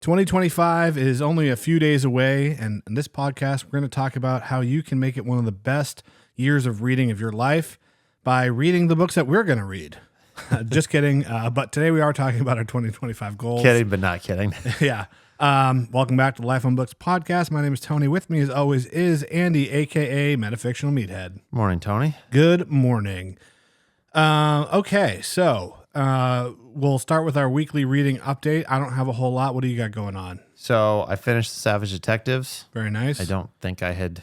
2025 is only a few days away, and in this podcast, we're going to talk about how you can make it one of the best years of reading of your life by reading the books that we're going to read. Just kidding. But today we are talking about our 2025 goals. Kidding, but not kidding. Yeah. Welcome back to the Life on Books podcast. My name is Tony. With me, as always, is Andy, a.k.a. Metafictional Meathead. Morning, Tony. Good morning. Okay, so we'll start with our weekly reading update. I don't have a whole lot. What do you got going on? So I finished The Savage Detectives. Very nice. I don't think I had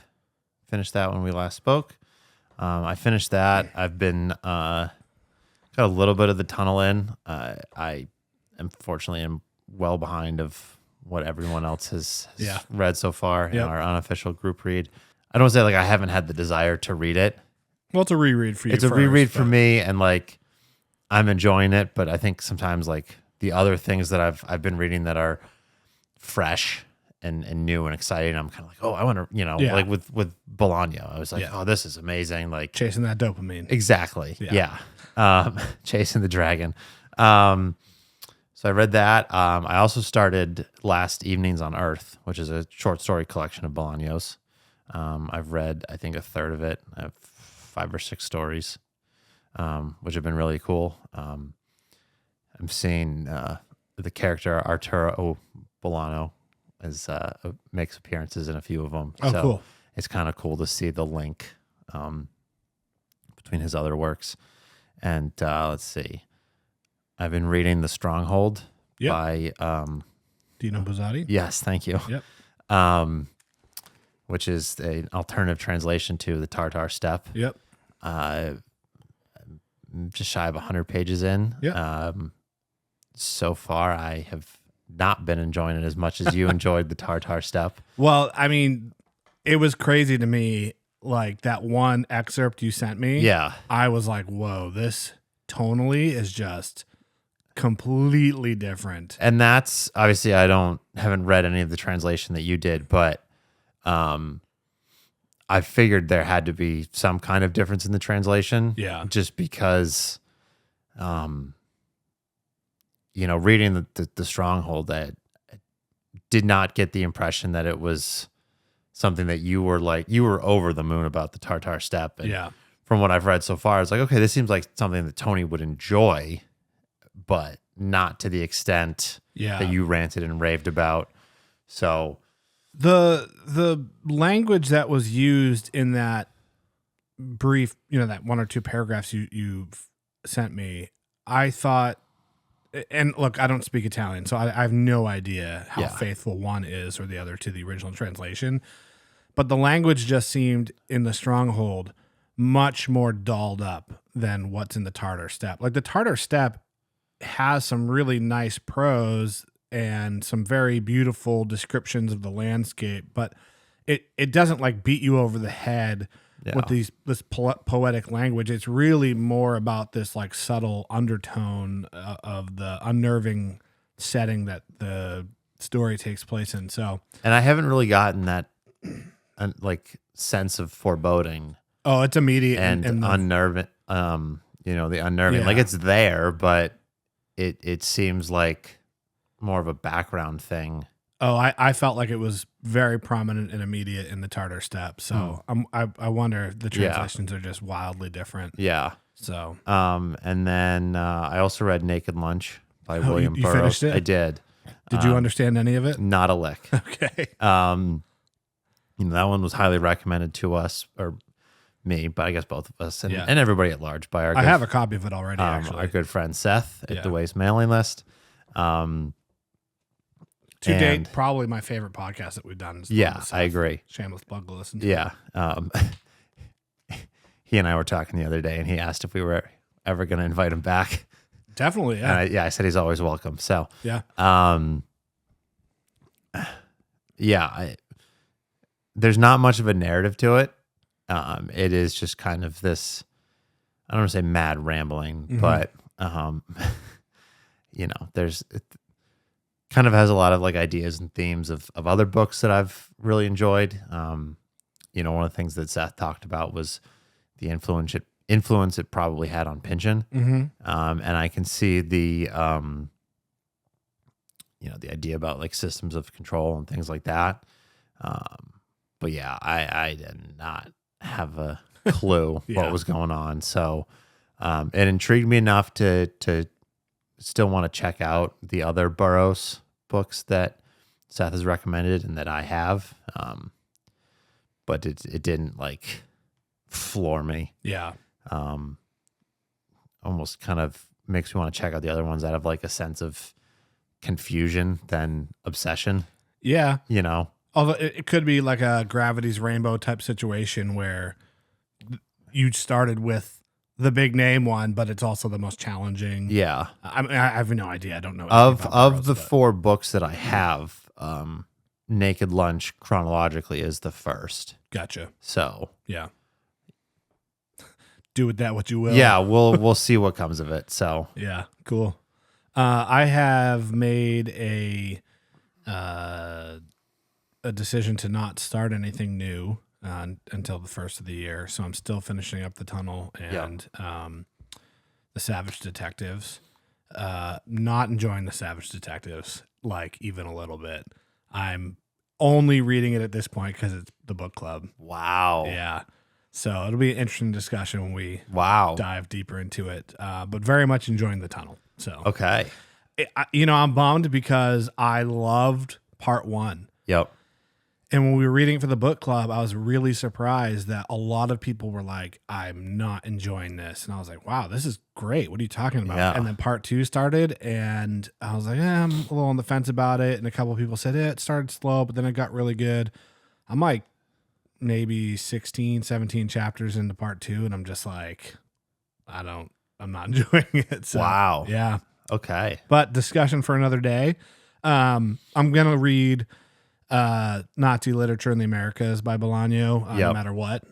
finished that when we last spoke. I finished that. I've been got a little bit of the tunnel in. I unfortunately am well behind of what everyone else has read so far in our unofficial group read. I don't say like I haven't had the desire to read it. Well, it's a reread for you. It's a reread for me, and like I'm enjoying it. But I think sometimes like the other things that I've been reading that are fresh and new and exciting, I'm kind of like, oh, I want to, like with Bolano, I was like, oh, this is amazing, like chasing that dopamine. Exactly. Yeah. Chasing the dragon. So I read that. I also started Last Evenings on Earth, which is a short story collection of Bolano's. I've read, I think, a third of it. I have 5 or 6 stories, which have been really cool. I'm seeing the character Arturo Bolano makes appearances in a few of them. Oh, so cool. It's kind of cool to see the link between his other works. And let's see. I've been reading The Stronghold by... DIno Buzzati? Yes, thank you. Yep. Which is an alternative translation to the Tartar Steppe. Yep. I'm just shy of 100 pages in. Yep. So far, I have not been enjoying it as much as you enjoyed the Tartar Steppe. Well, I mean, it was crazy to me, like that one excerpt you sent me. Yeah. I was like, whoa, this tonally is just completely different. And that's, obviously, haven't read any of the translation that you did, but I figured there had to be some kind of difference in the translation. Yeah. Just because, reading the Stronghold, that did not get the impression that it was something that you were over the moon about the Tartar Steppe. And from what I've read so far, it's like, okay, this seems like something that Tony would enjoy, but not to the extent that you ranted and raved about. So the language that was used in that brief, that 1 or 2 paragraphs you sent me, I thought, and look, I don't speak Italian, so I have no idea how faithful one is or the other to the original translation. But the language just seemed in the Stronghold much more dolled up than what's in the Tartar Steppe. Like the Tartar Steppe has some really nice prose and some very beautiful descriptions of the landscape, but it doesn't like beat you over the head with this poetic language. It's really more about this like subtle undertone of the unnerving setting that the story takes place in. So, and I haven't really gotten that like sense of foreboding. Oh, it's immediate and unnerving. The unnerving, like it's there, but it seems like more of a background thing. Oh, I felt like it was very prominent and immediate in the Tartar Steppe. So I wonder if the translations are just wildly different. Yeah. So and then I also read Naked Lunch by William Burroughs. You finished it? I did. Did you understand any of it? Not a lick. Okay. That one was highly recommended to us, or me, but I guess both of us and everybody at large by our. I have a copy of it already. Actually, our good friend Seth at DeWitt's mailing list. To date, probably my favorite podcast that we've done. I agree. Shameless plug to listen to. Yeah. He and I were talking the other day, and he asked if we were ever going to invite him back. Definitely, yeah. And I said he's always welcome. So yeah. There's not much of a narrative to it. It is just kind of this, I don't want to say mad rambling, but there's kind of has a lot of like ideas and themes of other books that I've really enjoyed. One of the things that Seth talked about was the influence it probably had on Pynchon. And I can see the the idea about like systems of control and things like that. But yeah, I did not have a clue what was going on. So it intrigued me enough to still want to check out the other Burroughs books that Seth has recommended and that I have. But it didn't like floor me. Yeah. Almost kind of makes me want to check out the other ones out of like a sense of confusion than obsession. Yeah. Although it could be like a Gravity's Rainbow type situation where you started with the big name one, but it's also the most challenging. Yeah. I mean, I have no idea. I don't know. Of the 4 books that I have, Naked Lunch chronologically is the first. Gotcha. So yeah. Do with that what you will. Yeah, we'll see what comes of it. So yeah, cool. I have made a decision to not start anything new until the first of the year. So I'm still finishing up The Tunnel and The Savage Detectives. Not enjoying The Savage Detectives, like even a little bit. I'm only reading it at this point because it's the book club. Wow. Yeah. So it'll be an interesting discussion when we dive deeper into it. But very much enjoying The Tunnel. So okay. I'm bummed because I loved part 1. Yep. And when we were reading it for the book club, I was really surprised that a lot of people were like, I'm not enjoying this. And I was like, wow, this is great. What are you talking about? Yeah. And then part 2 started, and I was like, I'm a little on the fence about it. And a couple of people said, it started slow, but then it got really good. I'm like maybe 16, 17 chapters into part 2, and I'm just like, I'm not enjoying it. So, wow. Yeah. Okay. But discussion for another day. I'm going to read Nazi Literature in the Americas by Bolano, no matter what.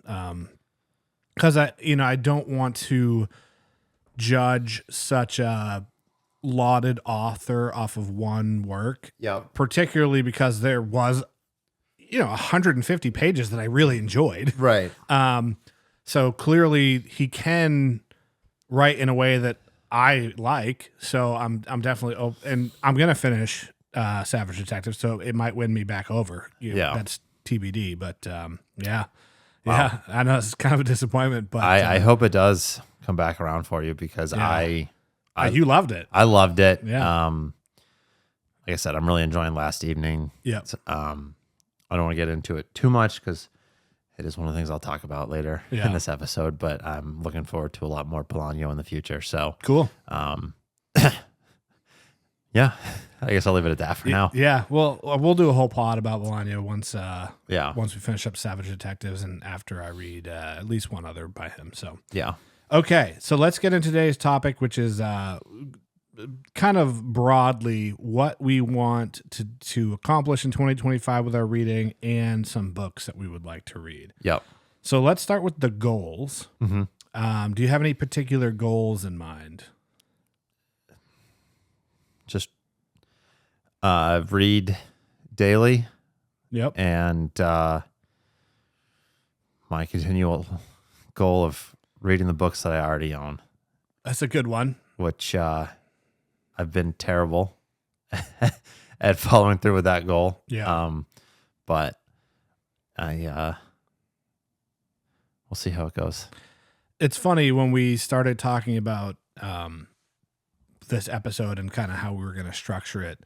Because I don't want to judge such a lauded author off of one work. Yep. Particularly because there was 150 pages that I really enjoyed. Right. So clearly he can write in a way that I like. So I'm definitely and I'm gonna finish Savage Detective, so it might win me back over. That's TBD. But yeah, I know it's kind of a disappointment, but I hope it does come back around for you because you loved it. I loved it. Yeah. Like I said, I'm really enjoying Last Evening. Yeah. I don't want to get into it too much because it is one of the things I'll talk about later in this episode, but I'm looking forward to a lot more Bolano in the future. So cool. Yeah, I guess I'll leave it at that for now. Yeah. Well, we'll do a whole pod about Bolano once we finish up Savage Detectives and after I read at least one other by him. So yeah. Okay. So let's get into today's topic, which is kind of broadly what we want to accomplish in 2025 with our reading and some books that we would like to read. Yep. So let's start with the goals. Mm-hmm. Do you have any particular goals in mind? Just read daily. Yep. And my continual goal of reading the books that I already own. That's a good one. Which I've been terrible at following through with that goal. Yeah. But we'll see how it goes. It's funny when we started talking about this episode and kind of how we were going to structure it.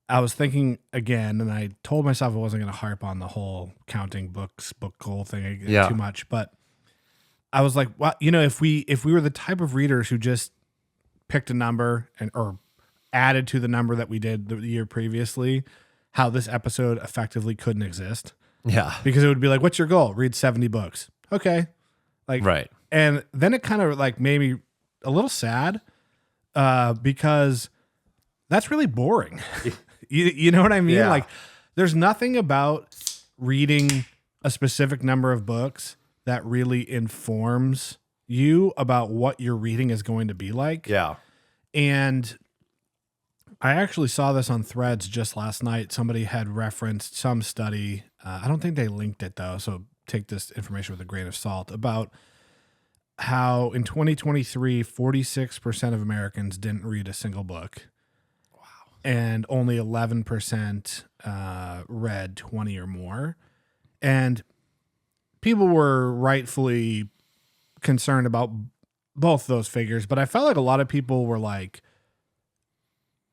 I was thinking again, and I told myself I wasn't going to harp on the whole counting book goal thing too much, but I was like, well, if we were the type of readers who just picked a number or added to the number that we did the year previously, how this episode effectively couldn't exist. Yeah. Because it would be like, what's your goal? Read 70 books. Okay. Right. And then it kind of like made me a little sad because that's really boring. You know what I mean? Yeah. Like there's nothing about reading a specific number of books that really informs you about what your reading is going to be like. Yeah. And I actually saw this on Threads just last night. Somebody had referenced some study. I don't think they linked it though, so take this information with a grain of salt, about how in 2023, 46% of Americans didn't read a single book. Wow. and only 11% read 20 or more. And people were rightfully concerned about both those figures, but I felt like a lot of people were like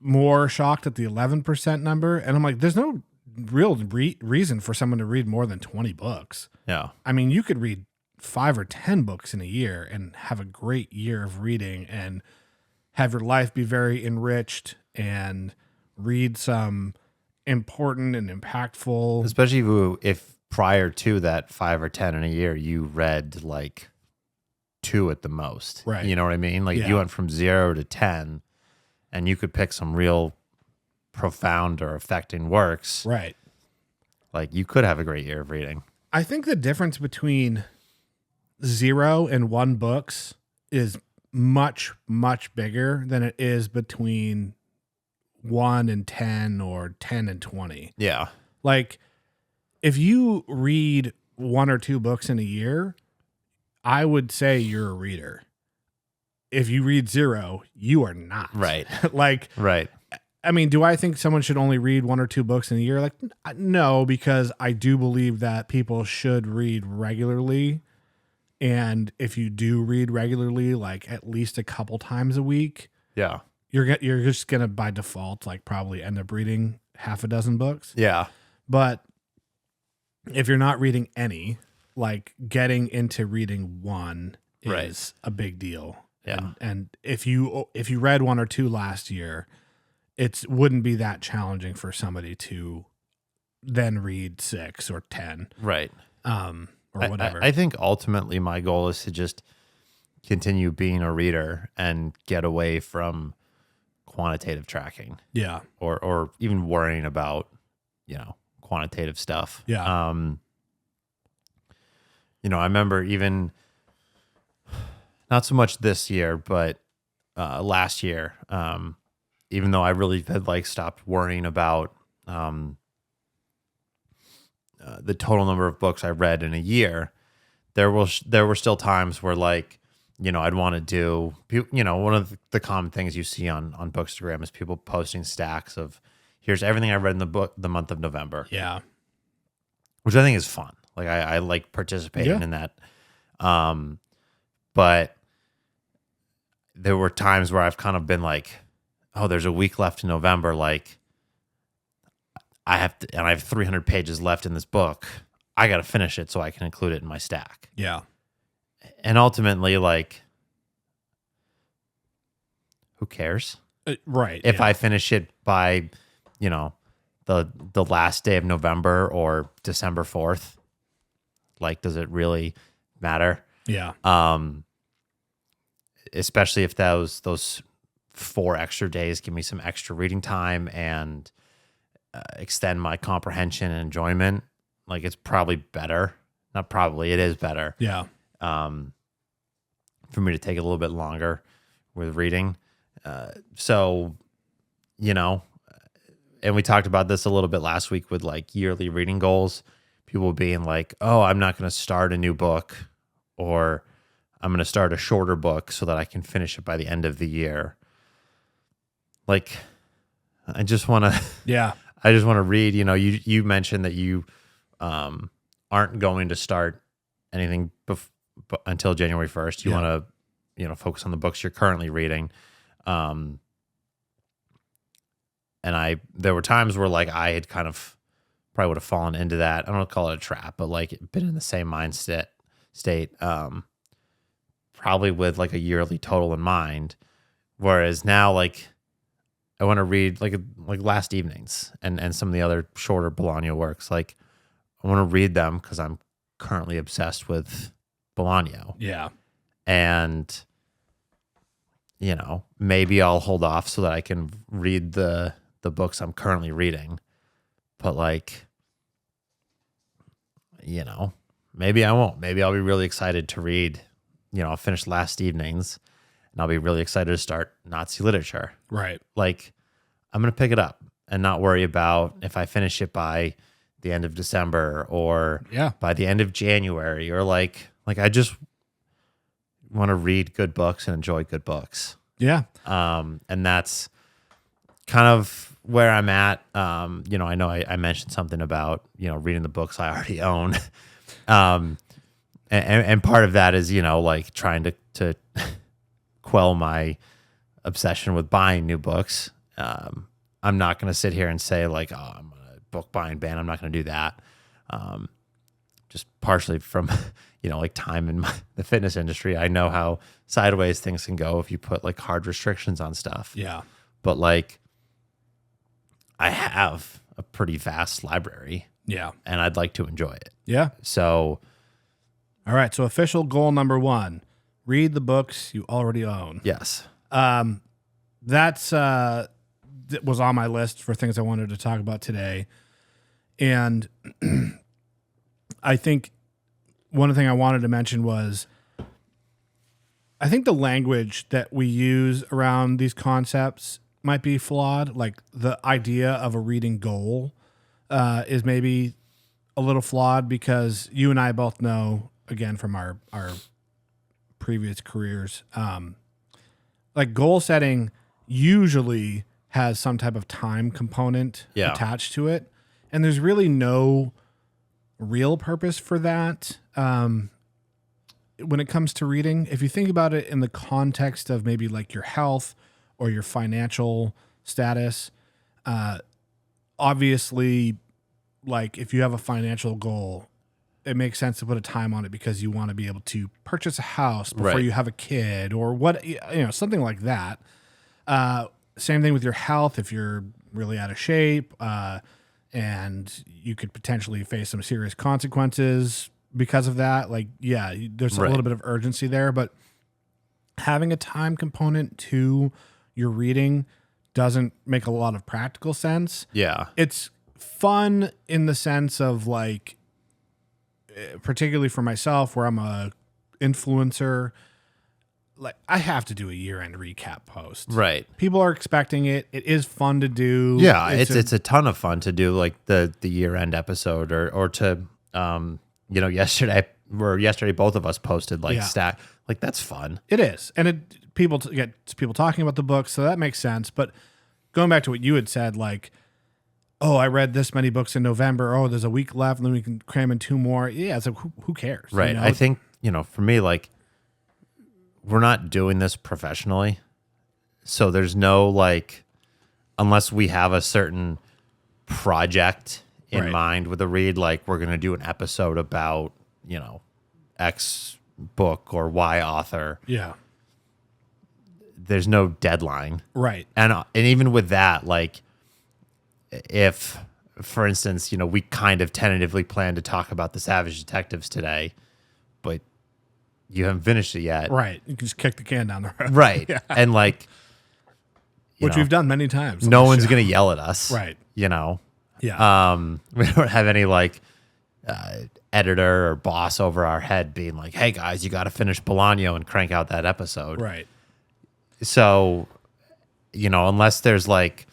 more shocked at the 11% number. And I'm like, there's no real reason for someone to read more than 20 books. Yeah. I mean, you could read 5 or 10 books in a year and have a great year of reading and have your life be very enriched and read some important and impactful. Especially if prior to that 5 or 10 in a year, you read like 2 at the most. Right. You know what I mean? Like if you went from 0 to 10 and you could pick some real profound or affecting works. Right. Like you could have a great year of reading. I think the difference between 0 and 1 books is much, much bigger than it is between 1 and 10 or 10 and 20. Yeah. Like if you read 1 or 2 books in a year, I would say you're a reader. If you read 0, you are not. Right. Like, right. I mean, do I think someone should only read 1 or 2 books in a year? Like, no, because I do believe that people should read regularly. And if you do read regularly, like at least a couple times a week, yeah, you're just gonna by default like probably end up reading half a dozen books. Yeah. But if you're not reading any, like getting into reading 1 is a big deal. Yeah. And if you read 1 or 2 last year, it wouldn't be that challenging for somebody to then read 6 or 10. Right. Or whatever. I think ultimately my goal is to just continue being a reader and get away from quantitative tracking. Yeah. Or even worrying about, quantitative stuff. Yeah. I remember even not so much this year, but last year, even though I really had like stopped worrying about the total number of books I read in a year, there were still times where like, I'd want to do, one of the common things you see on Bookstagram is people posting stacks of here's everything I read in the month of November. Yeah. Which I think is fun. Like I like participating in that. But there were times where I've kind of been like, oh, there's a week left in November. Like I have 300 pages left in this book. I got to finish it so I can include it in my stack. Yeah. And ultimately, like, who cares? Right. If I finish it by, the last day of November or December 4th, like, does it really matter? Yeah. Especially if those 4 extra days give me some extra reading time and extend my comprehension and enjoyment. Like, it's probably better. Not probably, it is better. Yeah. For me to take a little bit longer with reading. So, and we talked about this a little bit last week with like yearly reading goals. People being like, oh, I'm not going to start a new book, or I'm going to start a shorter book so that I can finish it by the end of the year. Like, I just want to, I just want to read. You mentioned that you aren't going to start anything until January 1st. You want to, focus on the books you're currently reading. And there were times where like I had kind of probably would have fallen into that. I don't want to call it a trap, but like been in the same mindset state, probably with like a yearly total in mind. Whereas now, like I want to read like Last Evenings and some of the other shorter Bolano works. Like I want to read them because I'm currently obsessed with Bolano. Yeah. And, maybe I'll hold off so that I can read the books I'm currently reading. But like, maybe I won't. Maybe I'll be really excited to read, I'll finish Last Evenings and I'll be really excited to start Nazi literature. Right. Like, I'm going to pick it up and not worry about if I finish it by the end of December or by the end of January, or like I just want to read good books and enjoy good books. Yeah. And that's kind of where I'm at. I know I mentioned something about, reading the books I already own. And part of that is, like trying to quell my obsession with buying new books. I'm not going to sit here and say like, oh, I'm a book buying ban. I'm not going to do that. Just partially from, like time in the fitness industry. I know how sideways things can go if you put like hard restrictions on stuff. Yeah. But like, I have a pretty vast library. Yeah. And I'd like to enjoy it. Yeah. So. All right. So official goal number 1, read the books you already own. Yes. That's was on my list for things I wanted to talk about today. And I think one thing I wanted to mention was I think the language that we use around these concepts might be flawed. Like the idea of a reading goal is maybe a little flawed because you and I both know, again, from our previous careers, like goal setting usually has some type of time component attached to it. And there's really no real purpose for that. When it comes to reading, if you think about it in the context of maybe like your health or your financial status, obviously, like if you have a financial goal, it makes sense to put a time on it because you want to be able to purchase a house before you have a kid or what, something like that. Same thing with your health. If you're really out of shape, and you could potentially face some serious consequences because of that. Like, yeah, there's a little bit of urgency there, but having a time component to your reading doesn't make a lot of practical sense. Yeah. It's fun in the sense of like, particularly for myself where I'm a influencer, like I have to do a year-end recap post. Right. People are expecting it. It is fun to do. Yeah, it's a ton of fun to do like the year-end episode or to yesterday both of us posted like stack. Like that's fun. It is. And people talking about the book, so that makes sense. But going back to what you had said, like, oh, I read this many books in November. Oh, there's a week left, and then we can cram in 2 more. Yeah, it's like who cares? Right. I think, for me, like, we're not doing this professionally. So there's no like, unless we have a certain project in mind with a read, like we're going to do an episode about, X book or Y author. Yeah. There's no deadline. Right. And even with that, like if, for instance, we kind of tentatively plan to talk about the Savage Detectives today, but you haven't finished it yet. Right. You can just kick the can down the road. Right. Yeah. And like, which we've done many times. No one's going to yell at us. Right. Yeah. We don't have any like editor or boss over our head being like, hey guys, you got to finish Bolano and crank out that episode. Right. So, unless there's like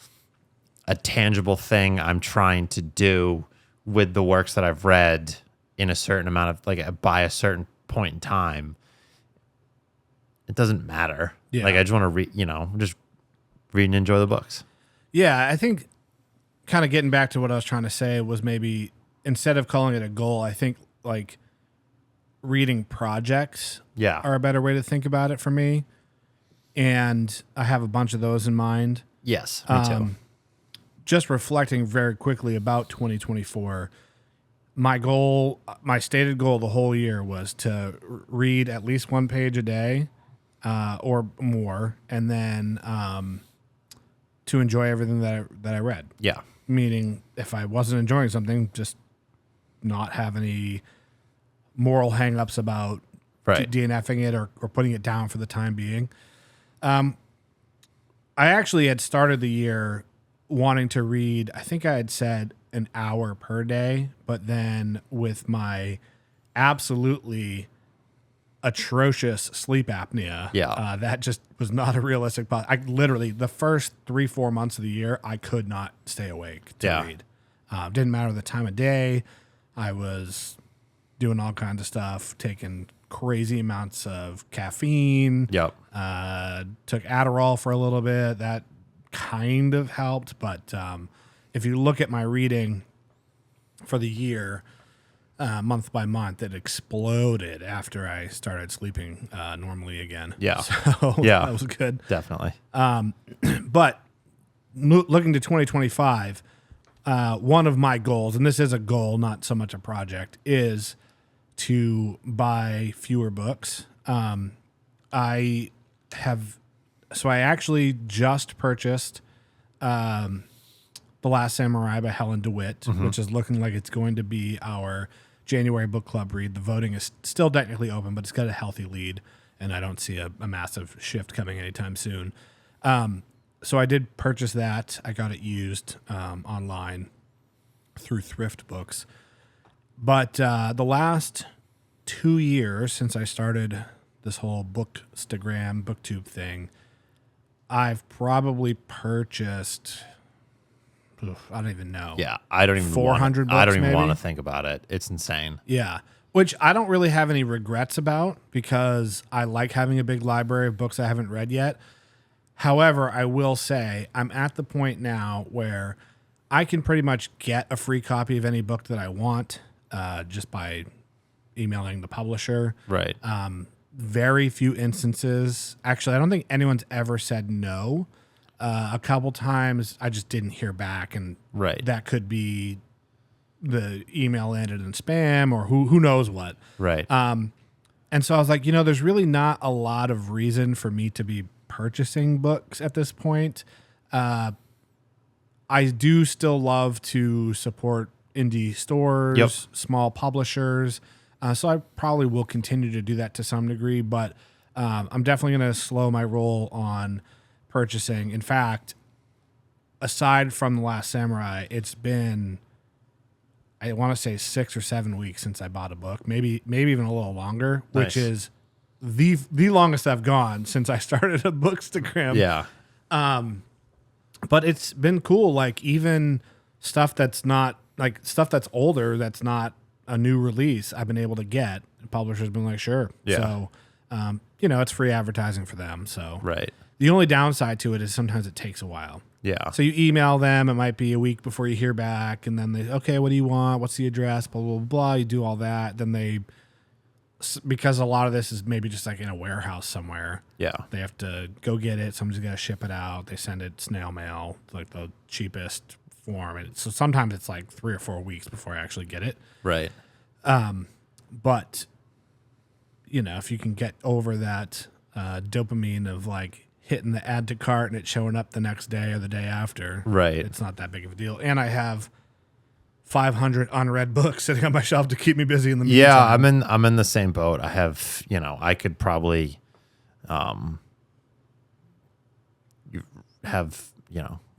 a tangible thing I'm trying to do with the works that I've read in a certain amount of like by a certain point in time, it doesn't matter. Yeah. Like I just want to read, just read and enjoy the books. Yeah, I think kind of getting back to what I was trying to say was maybe instead of calling it a goal, I think like reading projects are a better way to think about it for me. And I have a bunch of those in mind. Yes, me too. Just reflecting very quickly about 2024, my stated goal the whole year was to read at least 1 page a day or more, and then to enjoy everything that I read. Yeah. Meaning, if I wasn't enjoying something, just not have any moral hangups about DNFing it or putting it down for the time being. I actually had started the year wanting to read, I think I had said an hour per day, but then with my absolutely atrocious sleep apnea, that just was not a realistic I literally, the first 3-4 months of the year, I could not stay awake to read. Didn't matter the time of day. I was doing all kinds of stuff, taking crazy amounts of caffeine. Yep. Took Adderall for a little bit. That kind of helped, but if you look at my reading for the year, month by month, it exploded after I started sleeping normally again. Yeah. So Yeah. that was good. Definitely. But looking to 2025, one of my goals, and this is a goal, not so much a project, is to buy fewer books. I actually just purchased The Last Samurai by Helen DeWitt, which is looking like it's going to be our January book club read. The voting is still technically open, but it's got a healthy lead, and I don't see a massive shift coming anytime soon. So I did purchase that. I got it used online through Thrift Books. But the last 2 years since I started this whole Bookstagram, BookTube thing, I've probably purchased, I don't even know. Yeah, I don't even 400 books, I don't even maybe? want to think about it. It's insane. Yeah, which I don't really have any regrets about because I like having a big library of books I haven't read yet. However, I will say I'm at the point now where I can pretty much get a free copy of any book that I want just by emailing the publisher. Right. Very few instances. Actually, I don't think anyone's ever said no. A couple times I just didn't hear back, and Right. that could be the email ended in spam or who knows what. Right. And so I was like, there's really not a lot of reason for me to be purchasing books at this point. I do still love to support indie stores, Yep. small publishers. So I probably will continue to do that to some degree, but I'm definitely going to slow my roll on purchasing. In fact, aside from The Last Samurai, it's been, I want to say 6 or 7 weeks since I bought a book, maybe even a little longer, which Nice. is the longest I've gone since I started a Bookstagram. Yeah. But it's been cool. Like even stuff that's not like stuff that's older, that's not a new release, I've been able to get. The publisher's been like, sure. Yeah. So, it's free advertising for them. So Right. the only downside to it is sometimes it takes a while. Yeah. So you email them, it might be a week before you hear back, and then they, okay, what do you want? What's the address? Blah, blah, blah. You do all that. Then because a lot of this is maybe just like in a warehouse somewhere, Yeah. they have to go get it. Somebody's got to ship it out. They send it snail mail, like the cheapest form. And so sometimes it's like 3 or 4 weeks before I actually get it. Right. But, if you can get over that dopamine of like hitting the add to cart and it showing up the next day or the day after, Right. it's not that big of a deal. And I have 500 unread books sitting on my shelf to keep me busy in the meantime. Yeah, I'm in the same boat. I have, I could probably have,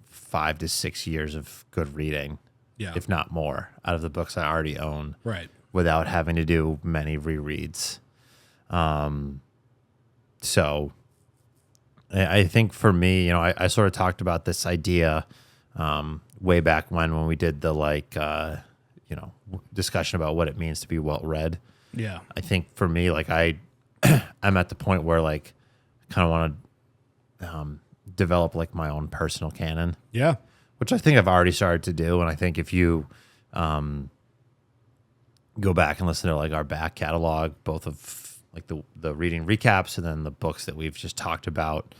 5 to 6 years of good reading, Yeah. if not more, out of the books I already own, Right. without having to do many rereads. So I think for me, I sort of talked about this idea way back when we did the discussion about what it means to be well read. Yeah. I think for me, like I'm at the point where like kind of want to develop like my own personal canon, Yeah. which I think I've already started to do. And I think if you go back and listen to like our back catalog, both of like the reading recaps and then the books that we've just talked about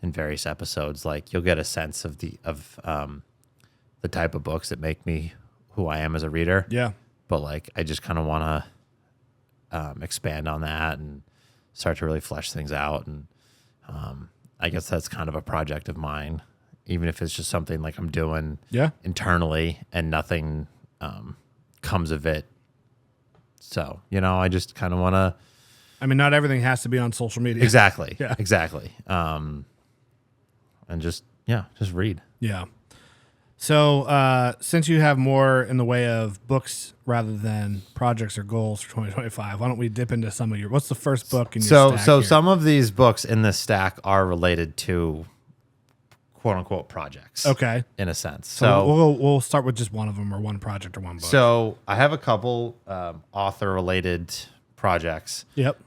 in various episodes, like you'll get a sense of the type of books that make me who I am as a reader. Yeah. But like I just kind of want to expand on that and start to really flesh things out. And I guess that's kind of a project of mine, even if it's just something like I'm doing Yeah. internally and nothing comes of it. So, I just kind of want to. I mean, not everything has to be on social media. Exactly. Yeah. Exactly. And just read. Yeah. So since you have more in the way of books rather than projects or goals for 2025, why don't we dip into some of what's the first book in your stack So here? some of these books in this stack are related to quote unquote projects. Okay. In a sense. So we'll start with just one of them or one project or one book. So I have a couple author related projects. Yep.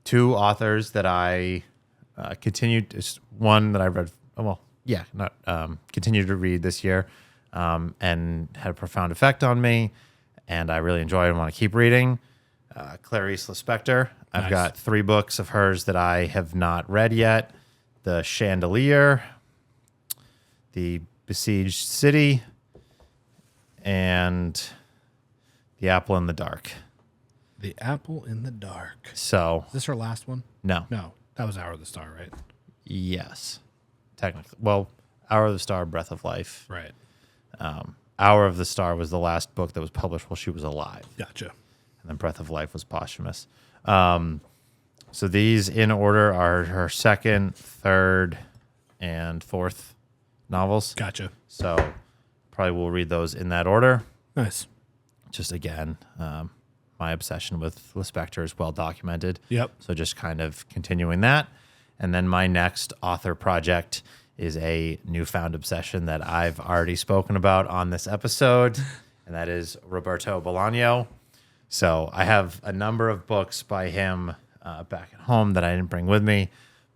2 authors that I continued. One that I read, continued to read this year, and had a profound effect on me, and I really enjoy it and want to keep reading. Clarice Lispector. I've Nice. got 3 books of hers that I have not read yet. The Chandelier, the Besieged City, and The Apple in the Dark. The Apple in the Dark. So, Is this her last one? no. No, that was Hour of the Star, right? Yes. Technically. Well, Hour of the Star, Breath of Life. Right. Hour of the Star was the last book that was published while she was alive. Gotcha. And then Breath of Life was posthumous. So these in order are her second, third, and fourth novels. Gotcha. So probably we'll read those in that order. Nice. Just again, my obsession with Lispector is well documented. Yep. So just kind of continuing that. And then my next author project is a newfound obsession that I've already spoken about on this episode, and that is Roberto Bolano. So I have a number of books by him back at home that I didn't bring with me,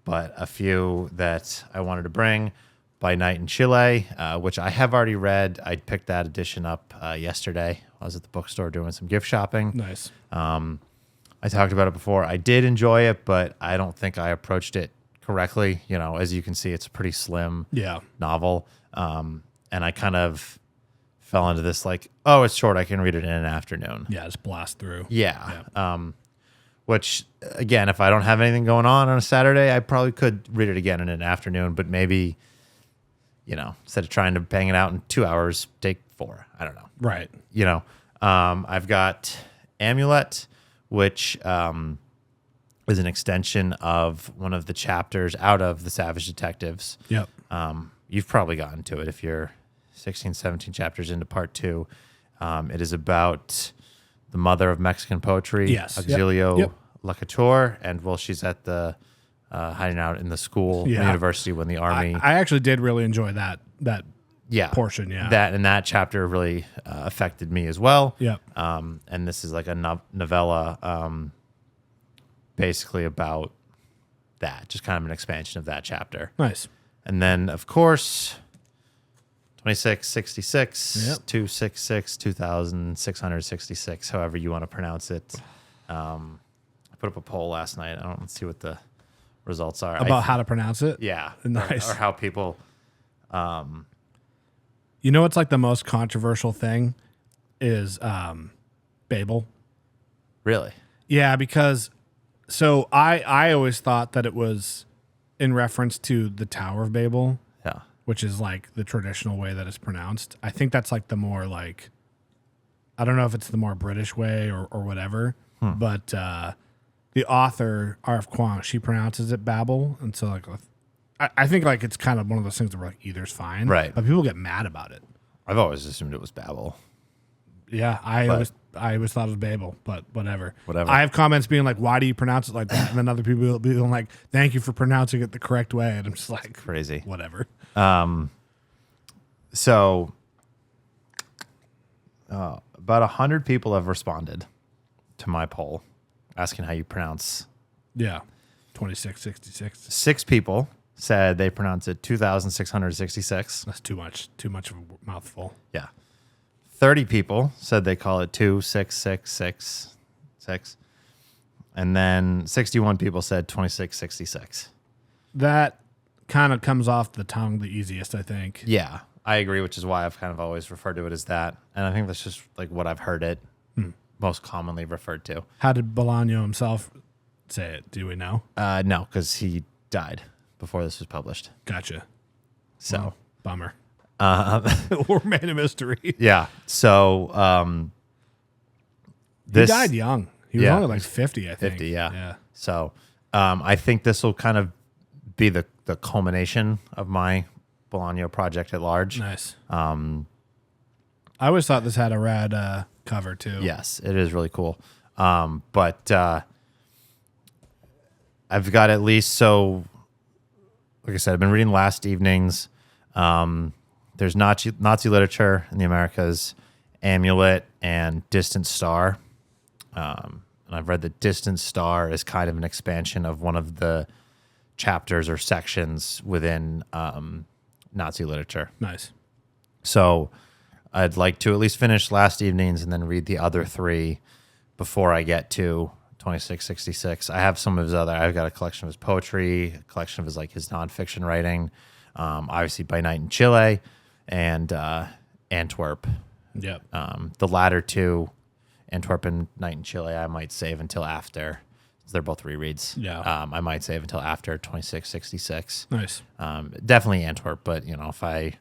but a few that I wanted to bring. By Night in Chile, which I have already read. I picked that edition up yesterday. I was at the bookstore doing some gift shopping. Nice. I talked about it before. I did enjoy it, but I don't think I approached it correctly. You know, as you can see, it's a pretty slim novel. And I kind of fell into this like, oh, it's short. I can read it in an afternoon. Yeah, just blast through. Yeah. Which, again, if I don't have anything going on a Saturday, I probably could read it again in an afternoon, but maybe, you know, instead of trying to bang it out in 2 hours, take 4. I don't know. Right. You know, I've got Amulet, which is an extension of one of the chapters out of The Savage Detectives. Yep. You've probably gotten to it if you're 16, 17 chapters into part 2. It is about the mother of Mexican poetry, Yes. Auxilio Yep. Lacouture, and well, she's at the hiding out in the school, the university when the army. I actually did really enjoy that yeah, portion. Yeah. that chapter really affected me as well. Yep. And this is like a novella, basically about that, just kind of an expansion of that chapter. Nice. And then, of course, 2666, Yep. 266, 2666, however you want to pronounce it. I put up a poll last night. Let's see what the results are. About how to pronounce it? Yeah. Nice. Or how people... You know what's like the most controversial thing is Babel. Really? Yeah, because so I always thought that it was in reference to the Tower of Babel, Yeah. which is like the traditional way that it's pronounced. I think that's like the more like, I don't know if it's the more British way or whatever, but the author, RF Kuang, she pronounces it Babel. And so like, I think like it's kind of one of those things where like either's fine. Right. But people get mad about it. I've always assumed it was Babel. Yeah, I always thought it was Babel, but whatever. Whatever. I have comments being like, "Why do you pronounce it like that?" And then other people will be like, "Thank you for pronouncing it the correct way." And I'm just like, Crazy. whatever. So about 100 people have responded to my poll asking how you pronounce. Yeah, 2666. 6 people said they pronounce it 2,666. That's too much. Too much of a mouthful. Yeah. 30 people said they call it 26666. And then 61 people said 2666. That kind of comes off the tongue the easiest, I think. Yeah, I agree, which is why I've kind of always referred to it as that. And I think that's just like what I've heard it most commonly referred to. How did Bolano himself say it? Do we know? No, because he died before this was published. Gotcha. So, Well, bummer. We're made a mystery. yeah. So, He died young. He was Yeah. only like 50, I think. 50, yeah. Yeah. So, I think this will kind of be the culmination of my Bolano project at large. Nice. I always thought this had a rad cover too. Yes, it is really cool. But I've got at least, so like I said, I've been reading Last Evenings. There's Nazi literature in the Americas, Amulet, and Distant Star. And I've read that Distant Star is kind of an expansion of one of the chapters or sections within Nazi literature. Nice. So I'd like to at least finish Last Evenings and then read the other 3 before I get to 2666. I have some of his other. I've got a collection of his poetry, a collection of his his nonfiction writing. Obviously, By Night in Chile and Antwerp. Yep. The latter 2, Antwerp and Night in Chile, I might save until after. They're both rereads. Yeah. I might save until after 2666. Nice. Definitely Antwerp, but if I'm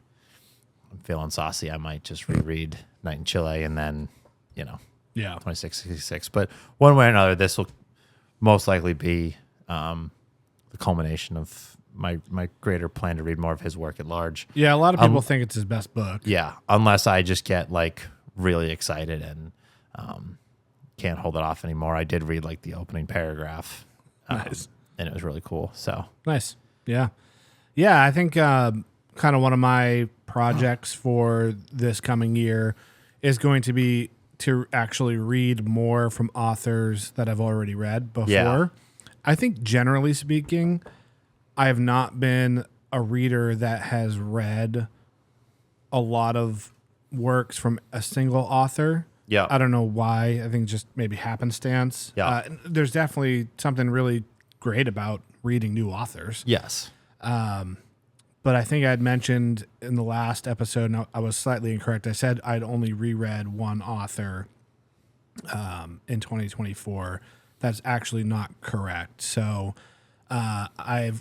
feeling saucy, I might just reread Night in Chile and then, Yeah. 2666. But one way or another, this will most likely be the culmination of my greater plan to read more of his work at large. Yeah, a lot of people think it's his best book. Yeah, unless I just get really excited and can't hold it off anymore. I did read the opening paragraph. Nice. And it was really cool. So Nice. Yeah. Yeah, I think kind of one of my projects for this coming year is going to be to actually read more from authors that I've already read before. Yeah. I think generally speaking, I have not been a reader that has read a lot of works from a single author. yeah, I don't know why. I think just maybe happenstance. Yeah. There's definitely something really great about reading new authors. yes, But I think I'd mentioned in the last episode, and I was slightly incorrect. I said I'd only reread one author in 2024. That's actually not correct. So I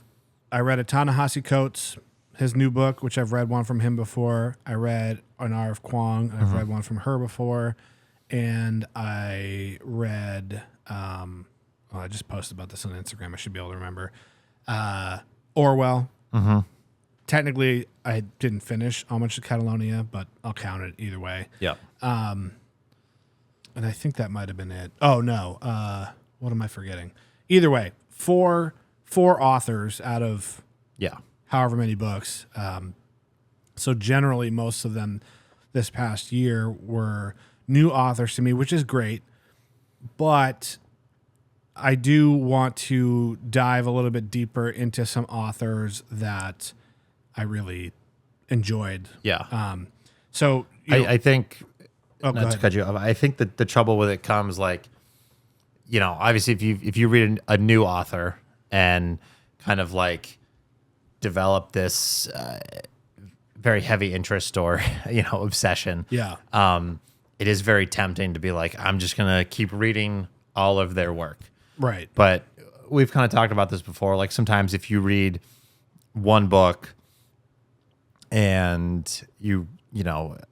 read a Ta-Nehisi Coates, his new book, which I've read one from him before. I read an RF Kuang, and I've read one from her before. And I read, I just posted about this on Instagram. I should be able to remember. Orwell. Technically, I didn't finish Homage to Catalonia, but I'll count it either way. yeah, And I think that might have been it. Oh, no. What am I forgetting? Either way, four authors out of yeah, however many books. So generally, most of them this past year were new authors to me, which is great. But I do want to dive a little bit deeper into some authors that I really enjoyed. yeah. So I think, go not to ahead. cut you off, I think that the trouble with it comes obviously if you read a new author and kind of develop this very heavy interest or obsession, Yeah. it is very tempting to be I'm just gonna keep reading all of their work. Right. But we've kind of talked about this before. Sometimes if you read one book and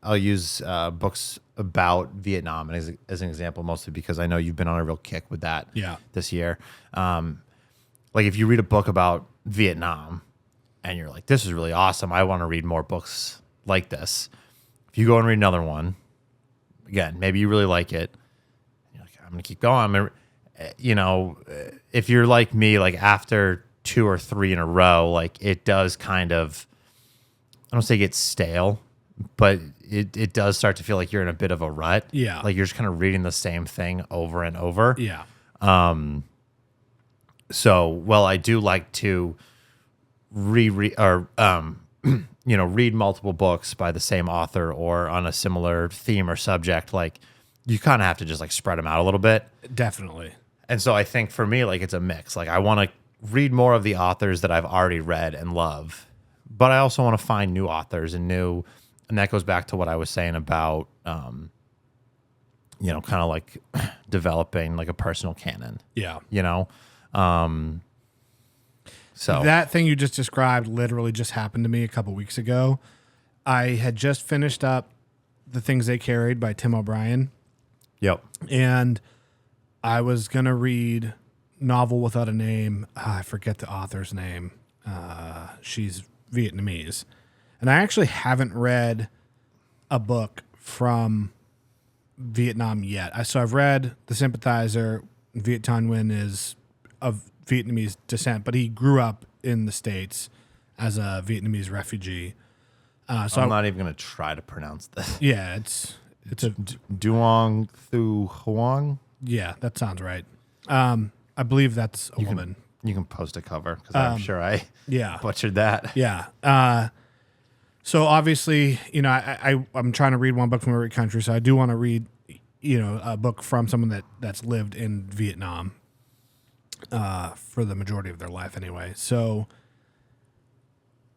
I'll use books about Vietnam as an example, mostly because I know you've been on a real kick with that this year. If you read a book about Vietnam and you're this is really awesome, I want to read more books like this. If you go and read another one, again, maybe you really like it, you're I'm going to keep going. If you're like me, after 2 or 3 in a row, it does kind of, I don't say get stale, but it does start to feel like you're in a bit of a rut. Yeah. You're just kind of reading the same thing over and over. Yeah. So, I do like to read multiple books by the same author or on a similar theme or subject. You kind of have to just spread them out a little bit. Definitely. And so I think for me, it's a mix. I want to read more of the authors that I've already read and love, but I also want to find new authors and that goes back to what I was saying about, kind of developing a personal canon. Yeah. So that thing you just described literally just happened to me a couple weeks ago. I had just finished up The Things They Carried by Tim O'Brien, yep. and I was going to read Novel Without a Name. I forget the author's name. She's Vietnamese. And I actually haven't read a book from Vietnam yet. So I've read The Sympathizer. Viet Nguyen is of Vietnamese descent, but he grew up in the States as a Vietnamese refugee. So I'm not even going to try to pronounce this. Yeah, it's a Duong Thu Huong. Yeah, that sounds right. I believe that's a woman. You can post a cover because I'm sure I Yeah. butchered that. Yeah. So obviously, I'm trying to read one book from every country. So I do want to read, a book from someone that's lived in Vietnam for the majority of their life anyway. So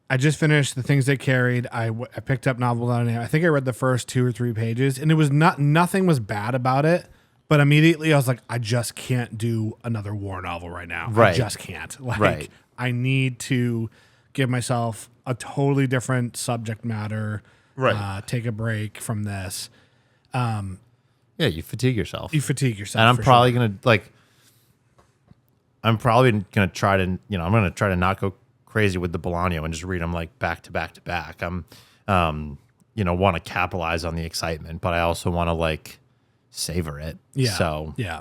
I just finished The Things They Carried. I picked up Novel.net. I think I read the first 2 or 3 pages, and it was nothing was bad about it. But immediately I was like, I just can't do another war novel right now. Right. I just can't. Right. I need to give myself a totally different subject matter. Right. Take a break from this. Yeah, you fatigue yourself. And I'm probably gonna try to, I'm gonna try to not go crazy with the Bolano and just read them like back to back to back. I'm, want to capitalize on the excitement, but I also want to like savor it. Yeah. So yeah,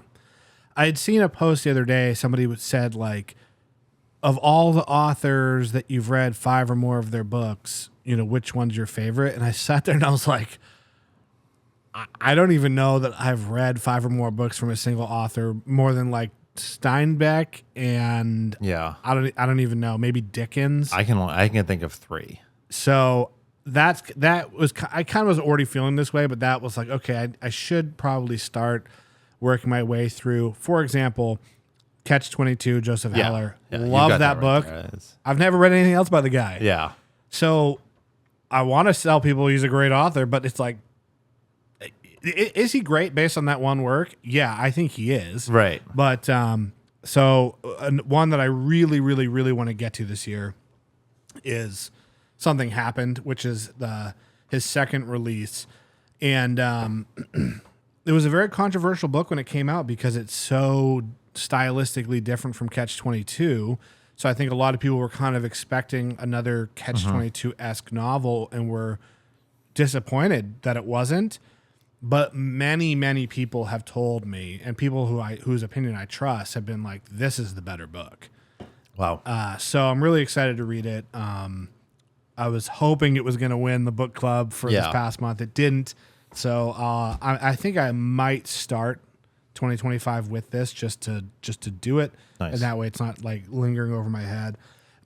I had seen a post the other day. Somebody said like, of all the authors that you've read 5 or more of their books, which one's your favorite? And I sat there and I was like, I don't even know that I've read 5 or more books from a single author more than like Steinbeck and yeah, I don't even know, maybe Dickens. I can think of 3. So I kind of was already feeling this way, but that was like, okay, I should probably start working my way through, for example, Catch-22, Joseph Heller. Yeah, love that book. I've never read anything else by the guy. Yeah. So I want to tell people he's a great author, but it's like, is he great based on that one work? Yeah, I think he is. Right. But so one that I really, really, really want to get to this year is Something Happened, which is his second release. And it was a very controversial book when it came out because it's so stylistically different from Catch-22. So I think a lot of people were kind of expecting another Catch-22-esque novel and were disappointed that it wasn't. But many, many people have told me, and people whose opinion I trust have been like, this is the better book. Wow. So I'm really excited to read it. I was hoping it was going to win the book club for this past month. It didn't. So I think I might start 2025 with this just to do it. Nice. And that way it's not like lingering over my head.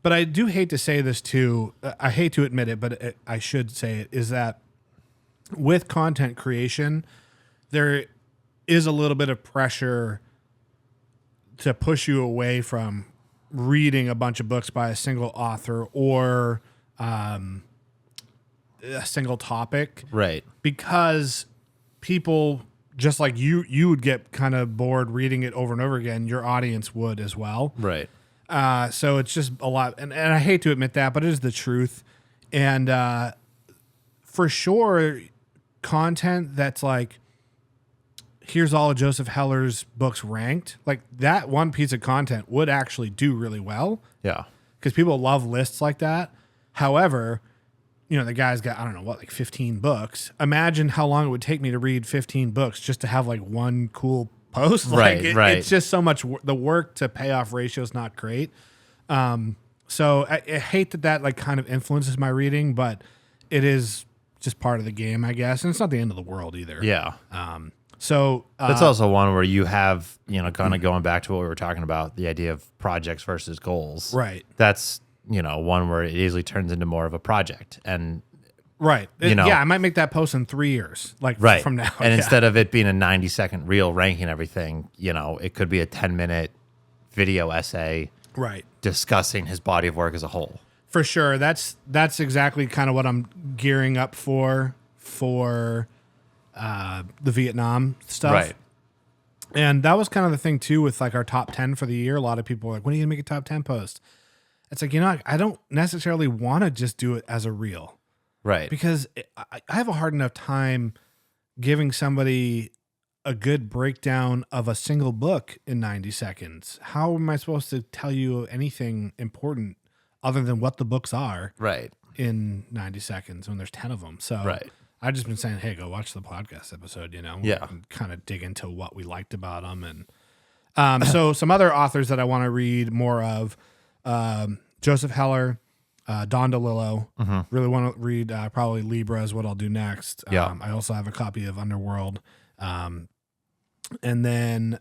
But I do hate to say this too. I hate to admit it, but I should say it, is that with content creation, there is a little bit of pressure to push you away from reading a bunch of books by a single author or a single topic. Right. Because people, just like you would get kind of bored reading it over and over again, your audience would as well. Right. So it's just a lot. And I hate to admit that, but it is the truth. And for sure, content that's like, here's all of Joseph Heller's books ranked, like that one piece of content would actually do really well. Yeah. Because people love lists like that. However, the guy's got, I don't know what, like 15 books. Imagine how long it would take me to read 15 books just to have like one cool post. Like right. It's just so much, the work to payoff ratio is not great. So I hate that like kind of influences my reading, but it is just part of the game, I guess. And it's not the end of the world either. Yeah. So that's also one where you have, kind of going back to what we were talking about, the idea of projects versus goals. Right. That's, one where it easily turns into more of a project. And right. I might make that post in 3 years, like from now. And instead of it being a 90-second reel ranking everything, it could be a 10-minute video essay. Right. Discussing his body of work as a whole. For sure. That's exactly kind of what I'm gearing up for the Vietnam stuff. Right. And that was kind of the thing too with like our top 10 for the year. A lot of people were like, when are you gonna make a top 10 post? It's like, I don't necessarily want to just do it as a reel. Right. Because I have a hard enough time giving somebody a good breakdown of a single book in 90 seconds. How am I supposed to tell you anything important other than what the books are in 90 seconds when there's 10 of them? So I've just been saying, hey, go watch the podcast episode, and kind of dig into what we liked about them. And so some other authors that I want to read more of, Joseph Heller, Don DeLillo. Really want to read probably Libra is what I'll do next. I also have a copy of Underworld. And then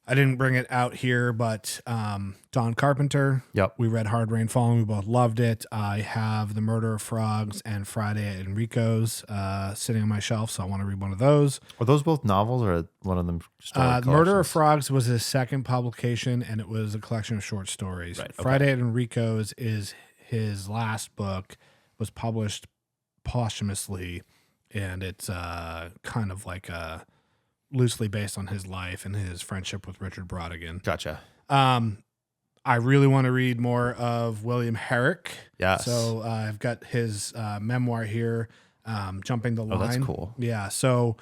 I didn't bring it out here, but Don Carpenter. Yep. We read Hard Rain Falling. We both loved it. I have The Murder of Frogs and Friday at Enrico's sitting on my shelf, so I want to read one of those. Are those both novels or one of them story Murder of collections? Frogs was his second publication, and it was a collection of short stories. Right, okay. Friday at Enrico's is his last book, was published posthumously, and it's kind of like loosely based on his life and his friendship with Richard Brautigan. Gotcha. I really want to read more of William Herrick. Yes. So I've got his memoir here, Jumping the Line. Oh, that's cool. Yeah. So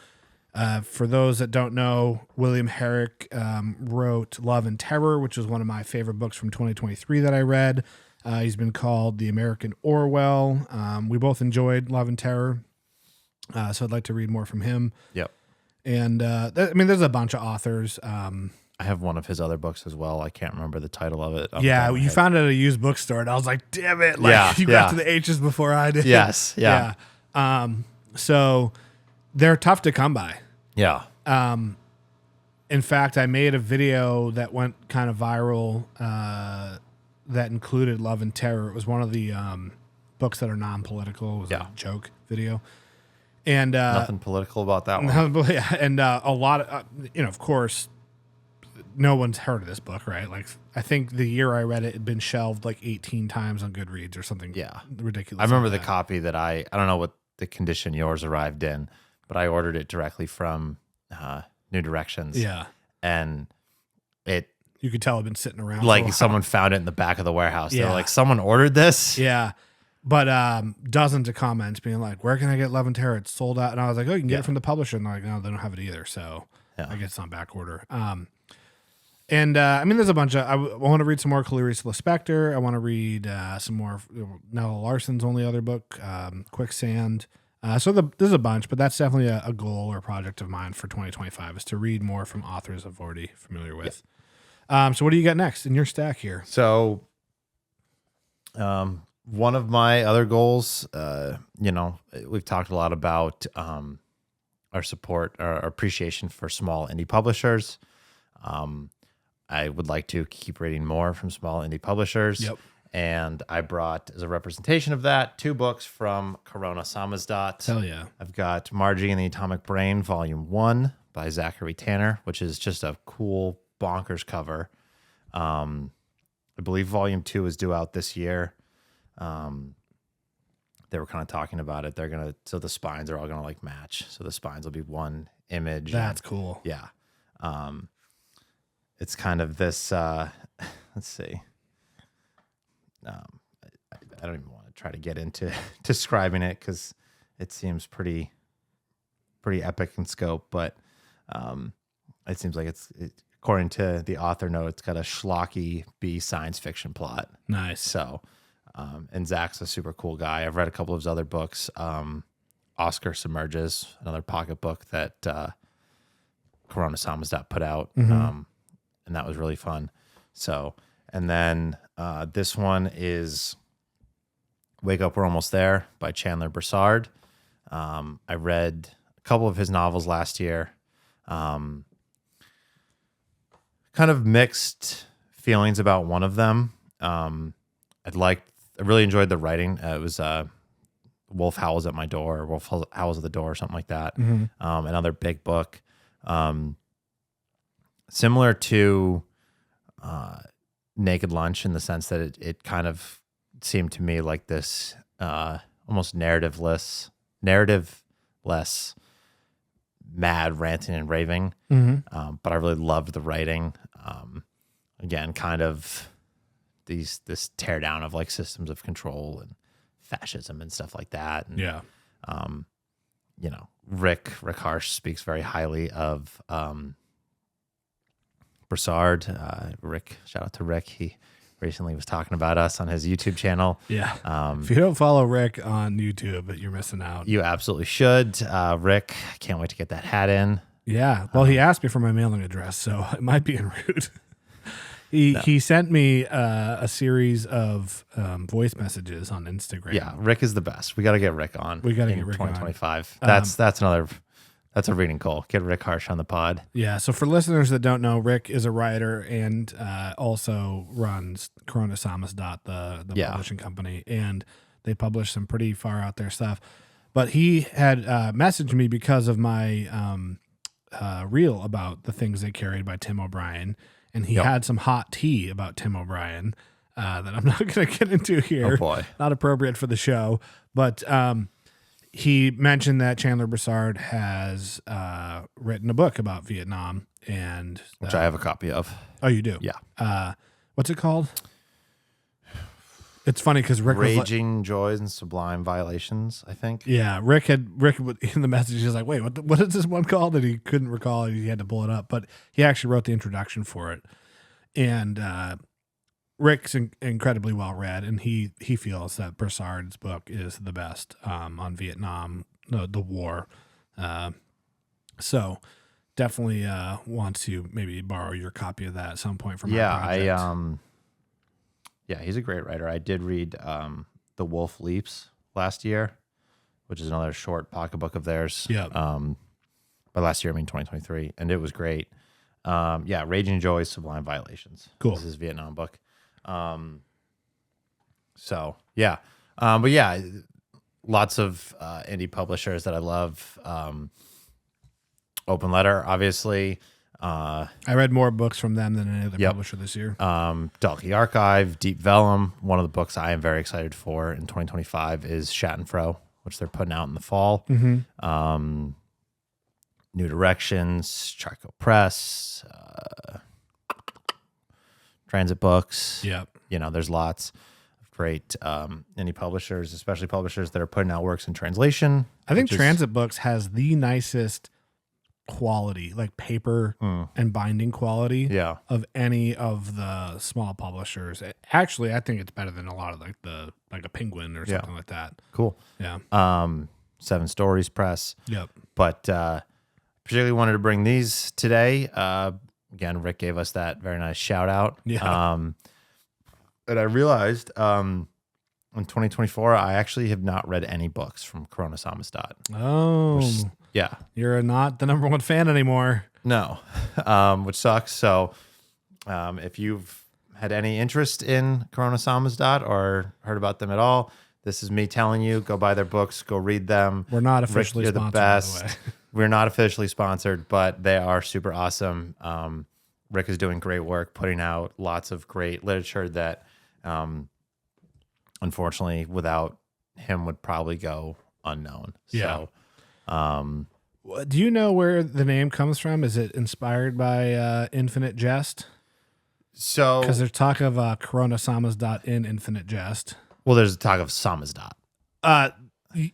for those that don't know, William Herrick wrote Love and Terror, which was one of my favorite books from 2023 that I read. He's been called the American Orwell. We both enjoyed Love and Terror. So I'd like to read more from him. Yep. And there's a bunch of authors. I have one of his other books as well. I can't remember the title of it. Yeah, you found it at a used bookstore, and I was like, damn it. Like, you got to the H's before I did. Yes. Yeah. So they're tough to come by. Yeah. In fact, I made a video that went kind of viral that included Love and Terror. It was one of the books that are non-political. It was a joke video. And nothing political about that one. And a lot of, of course, no one's heard of this book, right? Like, I think the year I read it had been shelved like 18 times on Goodreads or something. Yeah, ridiculous. I remember the copy that I don't know what the condition yours arrived in, but I ordered it directly from New Directions. Yeah, and you could tell it'd been sitting around. Like someone found it in the back of the warehouse. Yeah. They're like, someone ordered this. Yeah. But dozens of comments being like, where can I get Love and Terror? It's sold out. And I was like, oh, you can get it from the publisher. And they're like, no, they don't have it either. So I guess it's on back order. There's a bunch of, I want to read some more Clarice Lispector. I want to read some more Nella Larson's only other book, Quicksand. So there's a bunch, but that's definitely a goal or project of mine for 2025 is to read more from authors I'm already familiar with. So what do you got next in your stack here? So, one of my other goals, we've talked a lot about our support, our appreciation for small indie publishers. I would like to keep reading more from small indie publishers. Yep. And I brought, as a representation of that, 2 books from Corona Samizdat. Hell yeah. I've got Margie and the Atomic Brain, Volume 1 by Zachary Tanner, which is just a cool, bonkers cover. I believe Volume 2 is due out this year. They were kind of talking about it. So the spines are all gonna like match. So the spines will be one image. That's cool. Yeah. It's kind of this, let's see. I don't even want to try to get into describing it because it seems pretty epic in scope, but it seems like according to the author note, it's got a schlocky B science fiction plot. Nice. So, and Zach's a super cool guy. I've read a couple of his other books. Oscar Submerges, another pocket book that Corona Samizdat put out, and that was really fun. So, and then this one is Wake Up, We're Almost There by Chandler Broussard. I read a couple of his novels last year. Kind of mixed feelings about one of them. I really enjoyed the writing. It was Wolf Howls at My Door, or Wolf Howls at the Door, or something like that. Another big book. Similar to Naked Lunch in the sense that it kind of seemed to me like this almost narrative-less mad ranting and raving. But I really loved the writing. Again, kind of this teardown of like systems of control and fascism and stuff like that. And, Rick Harsh speaks very highly of Broussard. Rick, shout out to Rick. He recently was talking about us on his YouTube channel. Yeah. If you don't follow Rick on YouTube, you're missing out. You absolutely should. Rick, I can't wait to get that hat in. Yeah. Well, he asked me for my mailing address, so it might be en route. He sent me a series of voice messages on Instagram. Yeah, Rick is the best. We got to get Rick on. We got to get Rick 2025. On. That's another That's a reading goal. Get Rick Harsh on the pod. Yeah. So for listeners that don't know, Rick is a writer and also runs Corona Samizdat, the publishing company, and they publish some pretty far out there stuff. But he had messaged me because of my reel about the things they carried by Tim O'Brien, and he had some hot tea about Tim O'Brien that I'm not going to get into here. Oh boy, not appropriate for the show. But he mentioned that Chandler Broussard has written a book about Vietnam, and which I have a copy of. Oh, you do? Yeah. What's it called? It's funny because Rick was Raging Joys and Sublime Violations, I think. Yeah, Rick in the message. He's like, "Wait, what is this one called?" And he couldn't recall. He had to pull it up, but he actually wrote the introduction for it. And Rick's incredibly well read, and he feels that Broussard's book is the best on Vietnam, the war. So definitely want to maybe borrow your copy of that at some point from our project. Yeah, he's a great writer. I did read The Wolf Leaps last year, which is another short pocketbook of theirs. Yeah. By last year, I mean 2023, and it was great. Raging Joys, Sublime Violations. Cool. This is a Vietnam book. But yeah, lots of indie publishers that I love. Open Letter, obviously. I read more books from them than any other publisher this year. Dalkey Archive, Deep Vellum. One of the books I am very excited for in 2025 is Schadenfreude, which they're putting out in the fall. Mm-hmm. New Directions, Charcoal Press, Transit Books. Yep. There's lots of great indie publishers, especially publishers that are putting out works in translation. I think Transit Books has the nicest quality, like paper and binding quality of any of the small publishers. Actually, I think it's better than a lot of like a Penguin or something like that. Cool. Yeah. 7 Stories Press. Yep. But particularly wanted to bring these today. Again, Rick gave us that very nice shout out. Yeah. And I realized in 2024, I actually have not read any books from Corona Samizdat. Oh. You're not the number one fan anymore. No, which sucks. So if you've had any interest in Corona Samizdat or heard about them at all, this is me telling you, go buy their books, go read them. We're not officially Rick, you're sponsored, the best. by the way. We're not officially sponsored, but they are super awesome. Rick is doing great work, putting out lots of great literature that, unfortunately, without him would probably go unknown. Yeah. So, do you know where the name comes from? Is it inspired by Infinite Jest? So, because there's talk of Corona Samizdat in Infinite Jest. Well, there's talk of Samizdat.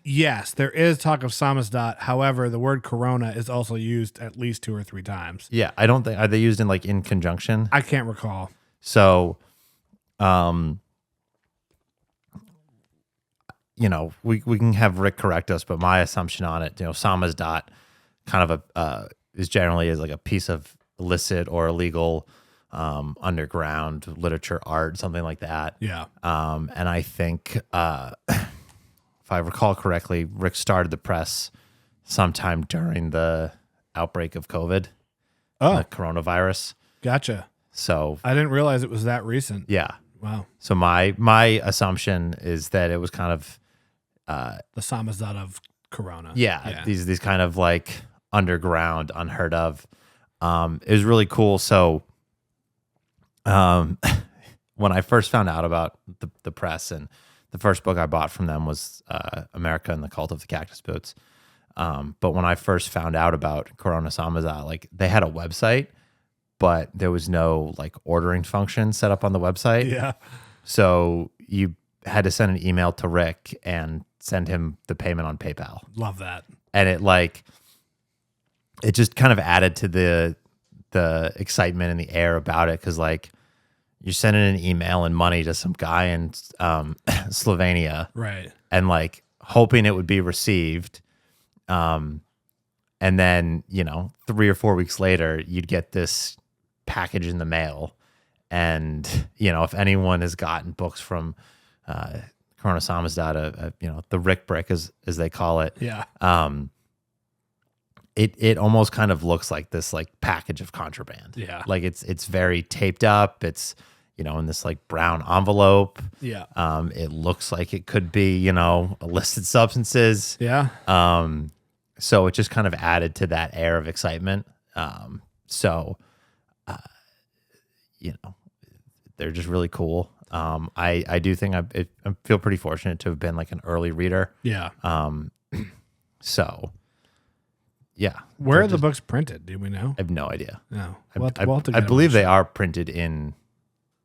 Yes, there is talk of Samizdat. However, the word Corona is also used at least 2 or 3 times. Yeah, I don't think, are they used in conjunction? I can't recall. So, we can have Rick correct us, but my assumption on it, Samizdat kind of is generally like a piece of illicit or illegal underground literature, art, something like that. Yeah. And I think, if I recall correctly, Rick started the press sometime during the outbreak of COVID, the coronavirus. Gotcha. So I didn't realize it was that recent. Yeah. Wow. So my assumption is that it was kind of the Samizdat of Corona. Yeah. These kind of like underground, unheard of. It was really cool. So when I first found out about the press, and the first book I bought from them was America and the Cult of the Cactus Boots. But when I first found out about Corona Samizdat, like they had a website, but there was no like ordering function set up on the website. Yeah. So you had to send an email to Rick and send him the payment on PayPal. Love that. And it just kind of added to the excitement in the air about it. 'Cause like you're sending an email and money to some guy in Slovenia. Right. And like hoping it would be received. And then, 3 or 4 weeks later, you'd get this package in the mail. And, if anyone has gotten books from Corona Samizdat, the Rick Brick, as they call it. Yeah. it almost kind of looks like this like package of contraband. Yeah. Like it's very taped up. It's, in this like brown envelope. Yeah. It looks like it could be, illicit substances. Yeah. So it just kind of added to that air of excitement. So, they're just really cool. I do think I feel pretty fortunate to have been like an early reader. Yeah. So, yeah. Where are the books printed? Do we know? I have no idea. No. I believe they are printed in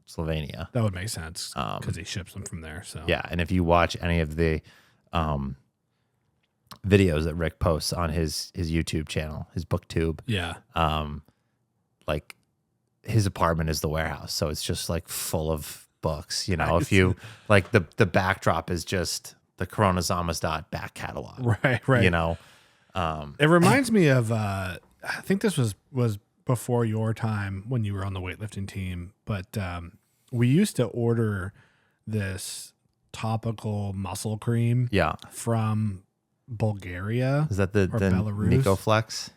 Slovenia. That would make sense because he ships them from there. So yeah, and if you watch any of the videos that Rick posts on his YouTube channel, his booktube, yeah, like his apartment is the warehouse, so it's just like full of books. Nice. If you like the backdrop is just the Corona Zamazdat back catalog, right. It reminds me of I think this was before your time when you were on the weightlifting team, but we used to order this topical muscle cream from Bulgaria. Is that the Belarus? Nico Flex?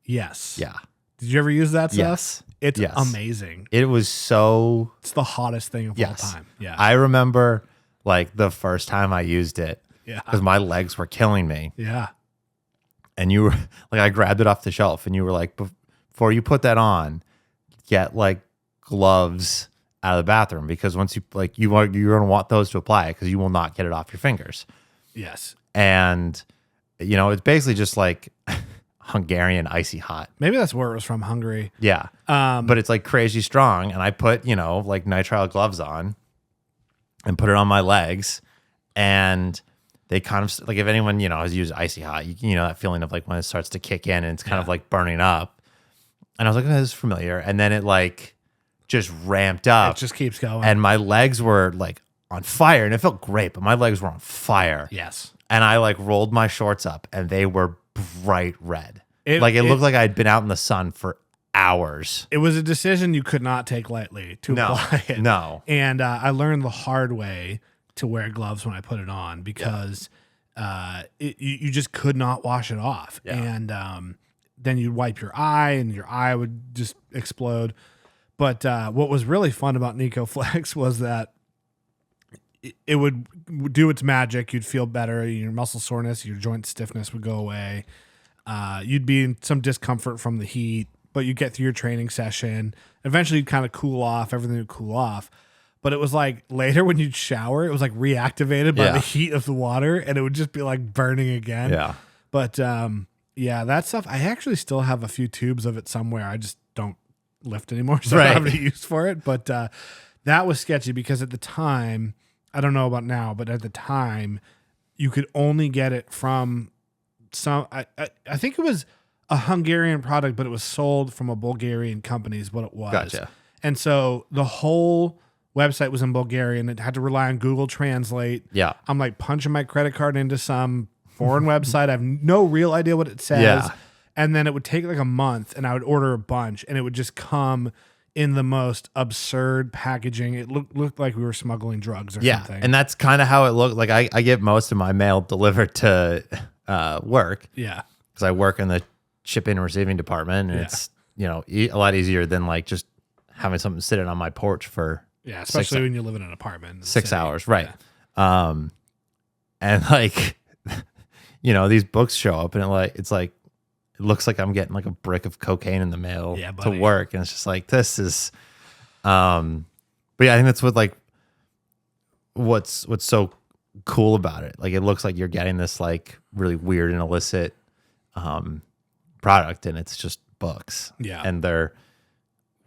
Yes. Yeah. Did you ever use that stuff? Yes. It's amazing. It was so... It's the hottest thing of all time. Yeah. I remember like the first time I used it because my legs were killing me. Yeah. And you were like, I grabbed it off the shelf and you were like, before you put that on, get like gloves out of the bathroom because once you like, you're going to want those to apply it because you will not get it off your fingers. Yes. And, it's basically just like Hungarian icy hot. Maybe that's where it was from, Hungary. Yeah. But it's like crazy strong. And I put, like nitrile gloves on and put it on my legs. And they kind of like, if anyone, has used icy hot, you know, that feeling of like when it starts to kick in and it's kind of like burning up. And I was like, oh, this is familiar. And then it like just ramped up. It just keeps going. And my legs were like on fire and it felt great, but my legs were on fire. Yes. And I like rolled my shorts up and they were bright red. It looked like I'd been out in the sun for hours. It was a decision you could not take lightly to apply it. No. And I learned the hard way to wear gloves when I put it on because you just could not wash it off. Yeah. And then you'd wipe your eye and your eye would just explode. But what was really fun about Nico Flex was that it would do its magic. You'd feel better. Your muscle soreness, your joint stiffness would go away. You'd be in some discomfort from the heat, but you'd get through your training session. Eventually, you'd kind of cool off. Everything would cool off. But it was like later when you'd shower, it was like reactivated by the heat of the water, and it would just be like burning again. Yeah. But that stuff, I actually still have a few tubes of it somewhere. I just don't lift anymore, so I don't have any use for it. But that was sketchy because at the time, I don't know about now, but at the time, you could only get it from some. I think it was a Hungarian product, but it was sold from a Bulgarian company, is what it was. Gotcha. And so the whole website was in Bulgarian. It had to rely on Google Translate. Yeah. I'm like punching my credit card into some foreign website. I have no real idea what it says. Yeah. And then it would take like a month and I would order a bunch and it would just come in the most absurd packaging. It looked like we were smuggling drugs or something. And that's kind of how it looked. Like I get most of my mail delivered to work. Yeah. Because I work in the shipping and receiving department. And it's, a lot easier than like just having something sitting on my porch for especially when you live in an apartment. 6 hours. Right. Yeah. And like, these books show up and it looks like I'm getting like a brick of cocaine in the mail to work. And it's just like, this is, but yeah, I think that's what's so cool about it. Like, it looks like you're getting this like really weird and illicit, product and it's just books. Yeah. And they're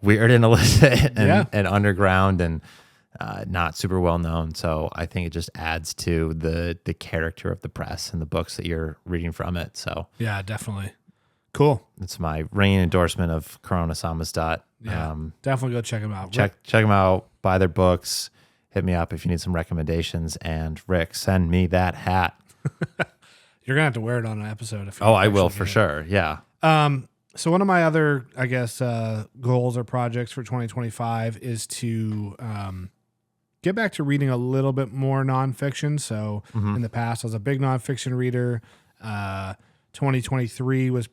weird and illicit and underground and, not super well known. So I think it just adds to the character of the press and the books that you're reading from it. So yeah, definitely. Cool. It's my ringing endorsement of Corona Samizdat. Yeah, definitely go check them out. Check them out. Buy their books. Hit me up if you need some recommendations. And Rick, send me that hat. You're gonna have to wear it on an episode. If I will for sure. Yeah. So one of my other, I guess, goals or projects for 2025 is to get back to reading a little bit more nonfiction. So in the past, I was a big nonfiction reader. 2023 was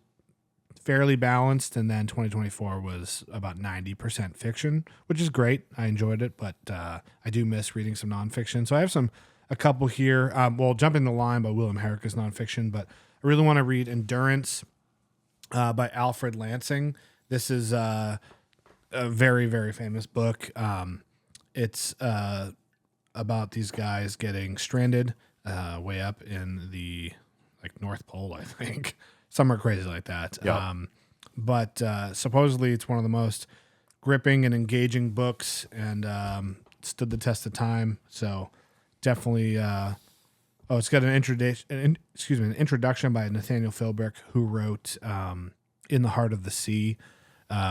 fairly balanced, and then 2024 was about 90% fiction, which is great. I enjoyed it, but I do miss reading some nonfiction. So I have a couple here. Jumping the Line by William Herrick is nonfiction, but I really want to read Endurance by Alfred Lansing. This is a very, very famous book. It's about these guys getting stranded way up in the North Pole, I think. Somewhere crazy like that. Yep. But supposedly it's one of the most gripping and engaging books, and stood the test of time. So definitely. It's got an introduction by Nathaniel Philbrick, who wrote "In the Heart of the Sea,"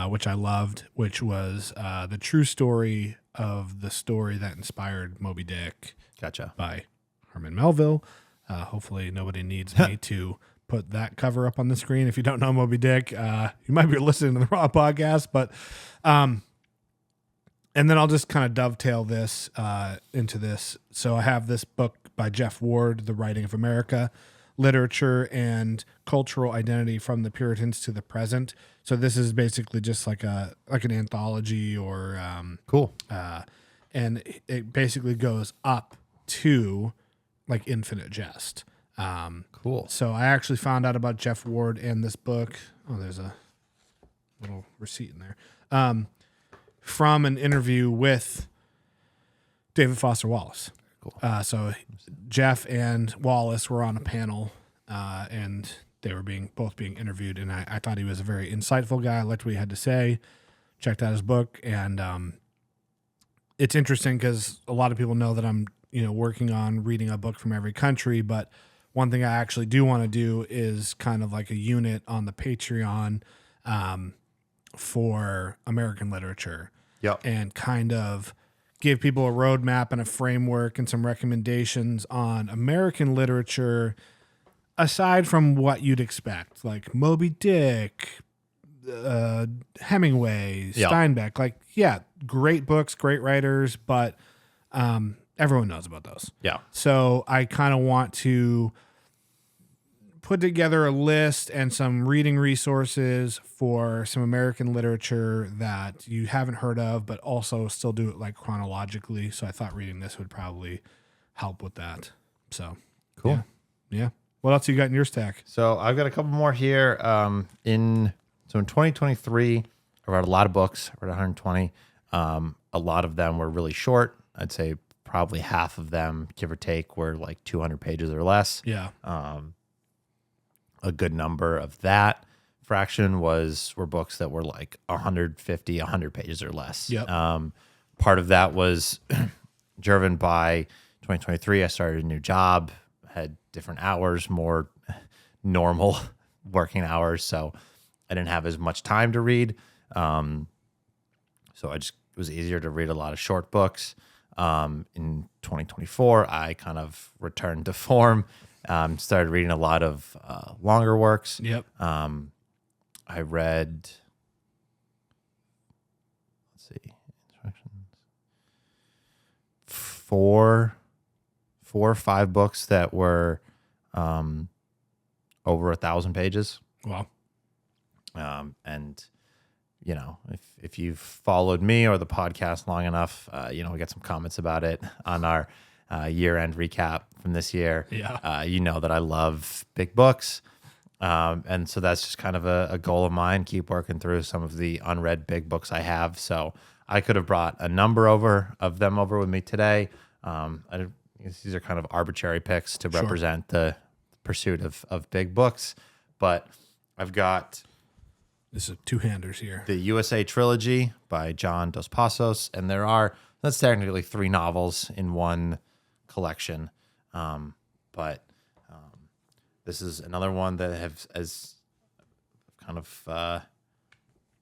which I loved, which was the true story of the story that inspired Moby Dick. Gotcha. By Herman Melville. Hopefully nobody needs me to put that cover up on the screen. If you don't know Moby Dick, you might be listening to the wrong podcast, but and then I'll just kind of dovetail this into this. So I have this book by Jeff Ward, The Writing of America, Literature and Cultural Identity from the Puritans to the Present. So this is basically just like an anthology or cool. And it basically goes up to Infinite Jest. Cool. So I actually found out about Jeff Ward and this book. Oh, there's a little receipt in there. From an interview with David Foster Wallace. Cool. So Jeff and Wallace were on a panel, and they were both being interviewed, and I thought he was a very insightful guy. I liked what he had to say. Checked out his book, and it's interesting because a lot of people know that I'm working on reading a book from every country, but one thing I actually do want to do is kind of like a unit on the Patreon for American literature. Yep. And kind of give people a roadmap and a framework and some recommendations on American literature aside from what you'd expect, like Moby Dick, Hemingway, Steinbeck. Great books, great writers, but everyone knows about those. Yeah. So I kind of want to put together a list and some reading resources for some American literature that you haven't heard of, but also still do it chronologically. So I thought reading this would probably help with that. So cool. Yeah. What else you got in your stack? So I've got a couple more here. In 2023, I read a lot of books. I read 120. A lot of them were really short. I'd say probably half of them, give or take, were 200 pages or less. Yeah. A good number of that fraction were books that were 150, 100 pages or less. Yep. Part of that was driven by 2023. I started a new job, had different hours, more normal working hours. So I didn't have as much time to read. So it was easier to read a lot of short books. In 2024, I kind of returned to form. Started reading a lot of longer works. Yep. I read, instructions, four or five books that were over 1,000 pages. Wow. And if you've followed me or the podcast long enough, we got some comments about it on our year-end recap from this year. Yeah. You know that I love big books. And so that's just kind of a goal of mine, keep working through some of the unread big books I have. So I could have brought a number of them over with me today. These are kind of arbitrary picks to represent the pursuit of big books. But I've got... This is two-handers here. The USA Trilogy by John Dos Passos. And that's technically 3 novels in one collection. But this is another one that has kind of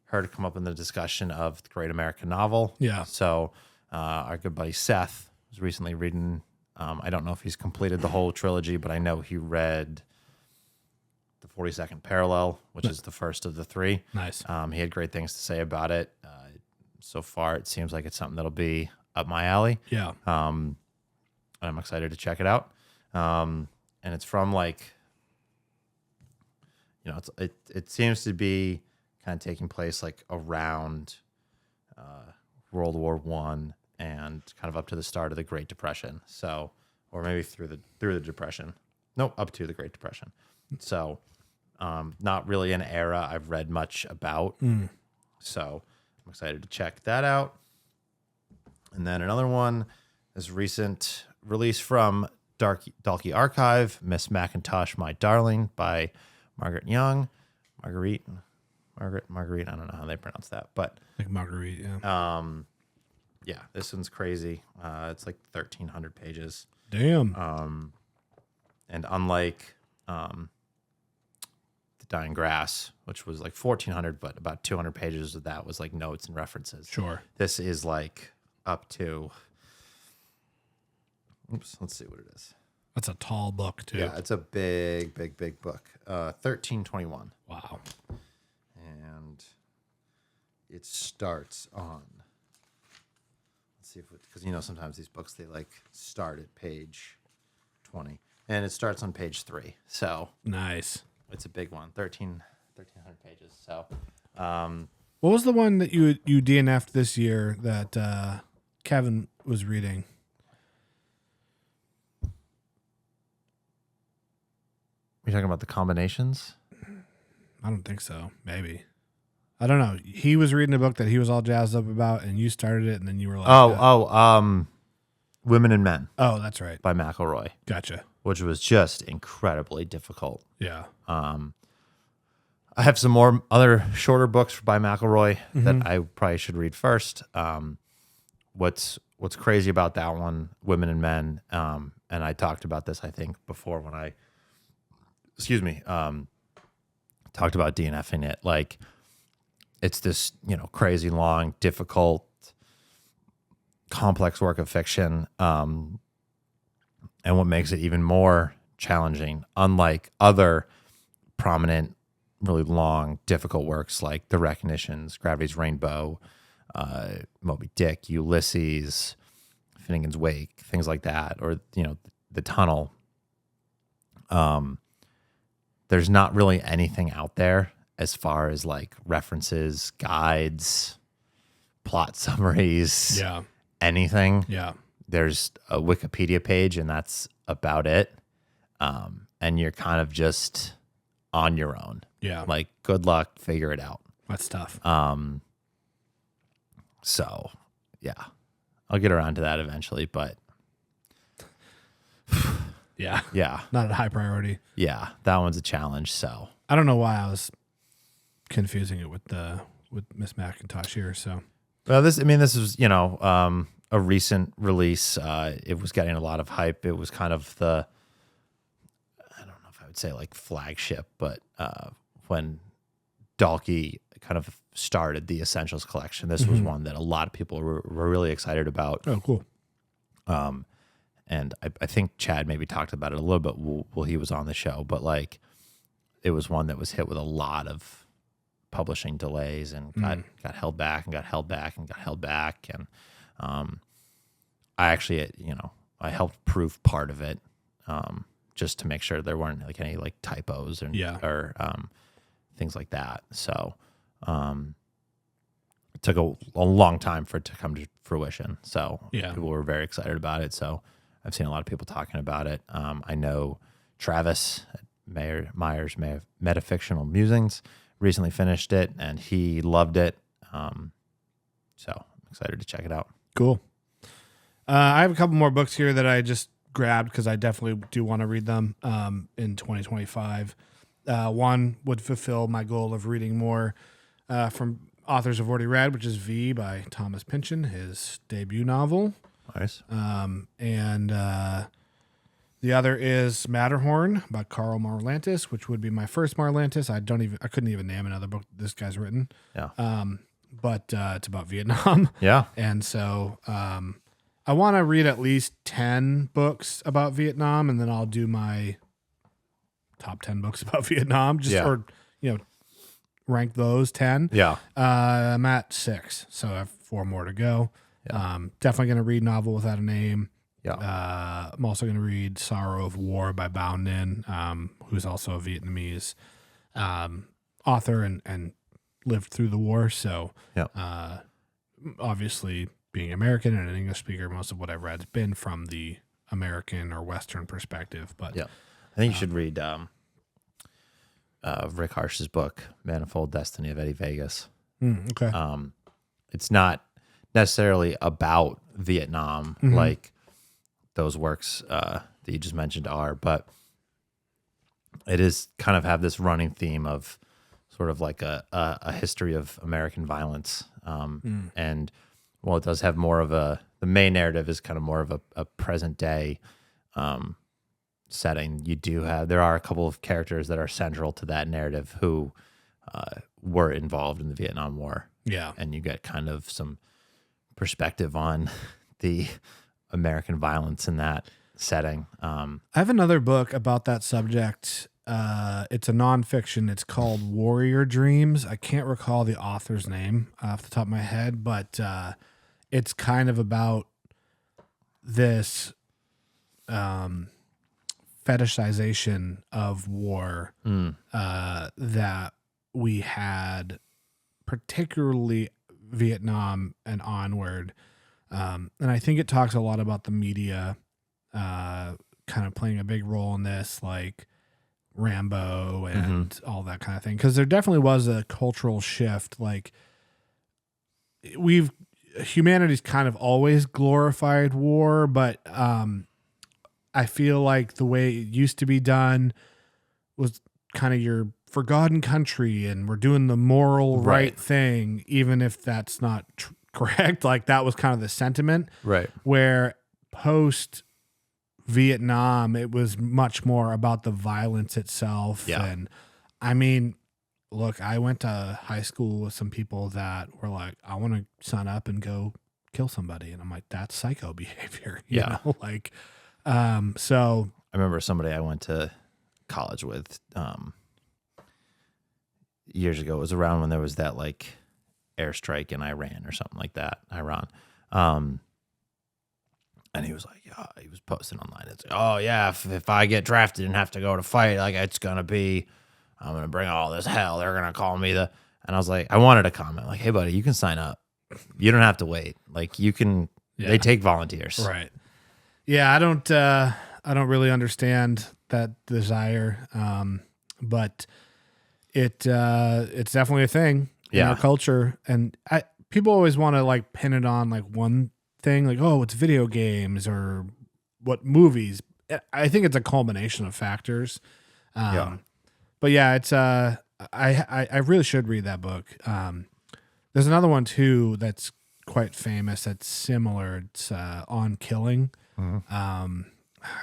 heard come up in the discussion of the Great American Novel. Yeah. So our good buddy Seth was recently reading, I don't know if he's completed the whole trilogy, but I know he read The 42nd Parallel, which is the first of the 3. Nice. He had great things to say about it. So far, it seems like it's something that'll be up my alley. Yeah. And I'm excited to check it out. And it's from it seems to be kind of taking place like around World War I and kind of up to the start of the Great Depression. So, or maybe through the Depression. Nope, up to the Great Depression. So, not really an era I've read much about. So, I'm excited to check that out. And then another one is recent release from Dalkey Archive, Miss Macintosh, My Darling by Margaret Young. Marguerite. I don't know how they pronounce that, but like Marguerite, yeah. Yeah, this one's crazy. It's like 1,300 pages. Damn. And unlike The Dying Grass, which was like 1,400, but about 200 pages of that was like notes and references. Sure. This is like up to, let's see what it is. That's a tall book, too. Yeah, it's a big book. 1321. Wow. And it starts on, let's see if because sometimes these books, they like start at page 20. And it starts on page 3. So nice. It's a big one. 1,300 pages. So what was the one that you DNF'd this year that Kevin was reading? Are you talking about the combinations? I don't think so. Maybe. I don't know. He was reading a book that he was all jazzed up about, and you started it, and then you were like, Women and Men. Oh, that's right. By McElroy. Gotcha. Which was just incredibly difficult. Yeah. I have some more other shorter books by McElroy that I probably should read first. What's crazy about that one, Women and Men, and I talked about this, I think, before when I talked about DNFing it. Like, it's this, crazy long, difficult, complex work of fiction. And what makes it even more challenging, unlike other prominent, really long, difficult works like The Recognitions, Gravity's Rainbow, Moby Dick, Ulysses, Finnegan's Wake, things like that, or, The Tunnel. There's not really anything out there as far as like references, guides, plot summaries, anything. Yeah. There's a Wikipedia page and that's about it. And you're kind of just on your own. Yeah. Like, good luck, figure it out. That's tough. So yeah, I'll get around to that eventually, but yeah. Yeah. Not a high priority. Yeah. That one's a challenge. So I don't know why I was confusing it with Miss McIntosh here. So, well, this is, a recent release. It was getting a lot of hype. It was kind of I don't know if I would say like flagship, but when Dalkey kind of started the Essentials collection, this was one that a lot of people were really excited about. Oh, cool. And I think Chad maybe talked about it a little bit while he was on the show, but like it was one that was hit with a lot of publishing delays and got held back and got held back and got held back. And I actually, I helped proof part of it just to make sure there weren't like any like typos or things like that. So it took a long time for it to come to fruition. So people were very excited about it. So I've seen a lot of people talking about it. I know Travis at Myers Metafictional Musings recently finished it, and he loved it. So I'm excited to check it out. Cool. I have a couple more books here that I just grabbed because I definitely do want to read them in 2025. One would fulfill my goal of reading more from authors I've already read, which is V by Thomas Pynchon, his debut novel. Nice. And the other is Matterhorn by Carl Marlantis, which would be my first Marlantis. I couldn't even name another book this guy's written. Yeah. But it's about Vietnam. Yeah. And so I want to read at least 10 books about Vietnam, and then I'll do my top 10 books about Vietnam, rank those 10. Yeah. I'm at 6, so I have 4 more to go. Yeah. Definitely going to read Novel Without a Name. Yeah. I'm also going to read Sorrow of War by Bao Ninh, who's also a Vietnamese author and lived through the war. So Yep. obviously being American and an English speaker, most of what I've read has been from the American or Western perspective. But Yeah. I think you should read Rick Harsh's book, Manifold Destiny of Eddie Vegas. Okay. It's not necessarily about Vietnam like those works that you just mentioned are, but it is kind of have this running theme of sort of like a history of American violence. And while it does have more of the main narrative is kind of more of a present day setting, there are a couple of characters that are central to that narrative who were involved in the Vietnam War. Yeah. And you get kind of some perspective on the American violence in that setting. I have another book about that subject. It's a nonfiction. It's called Warrior Dreams. I can't recall the author's name off the top of my head, but it's kind of about this fetishization of war that we had, particularly Vietnam and onward. And I think it talks a lot about the media kind of playing a big role in this, like Rambo and all that kind of thing. Because there definitely was a cultural shift. Like humanity's kind of always glorified war, but I feel like the way it used to be done was kind of your forgotten country and we're doing the moral right thing, even if that's not correct. Like that was kind of the sentiment. Right. Where post Vietnam, it was much more about the violence itself. Yeah. And I mean, look, I went to high school with some people that were like, I want to sign up and go kill somebody. And I'm like, that's psycho behavior. You know? Like, so I remember somebody I went to college with years ago. It was around when there was that like airstrike in Iran or something like that. Iran. And he was like, yeah, he was posting online. It's like, oh yeah, if I get drafted and have to go to fight, like I'm gonna bring all this hell. They're gonna call me and I was like, I wanted to comment like, hey buddy, you can sign up. You don't have to wait. Like you can. Yeah. They take volunteers. Right. Yeah, I don't really understand that desire, but it's definitely a thing in our culture, and people always want to like pin it on like one thing, like it's video games or what movies. I think it's a culmination of factors. But yeah, it's I really should read that book. There's another one too that's quite famous. That's similar. It's On Killing.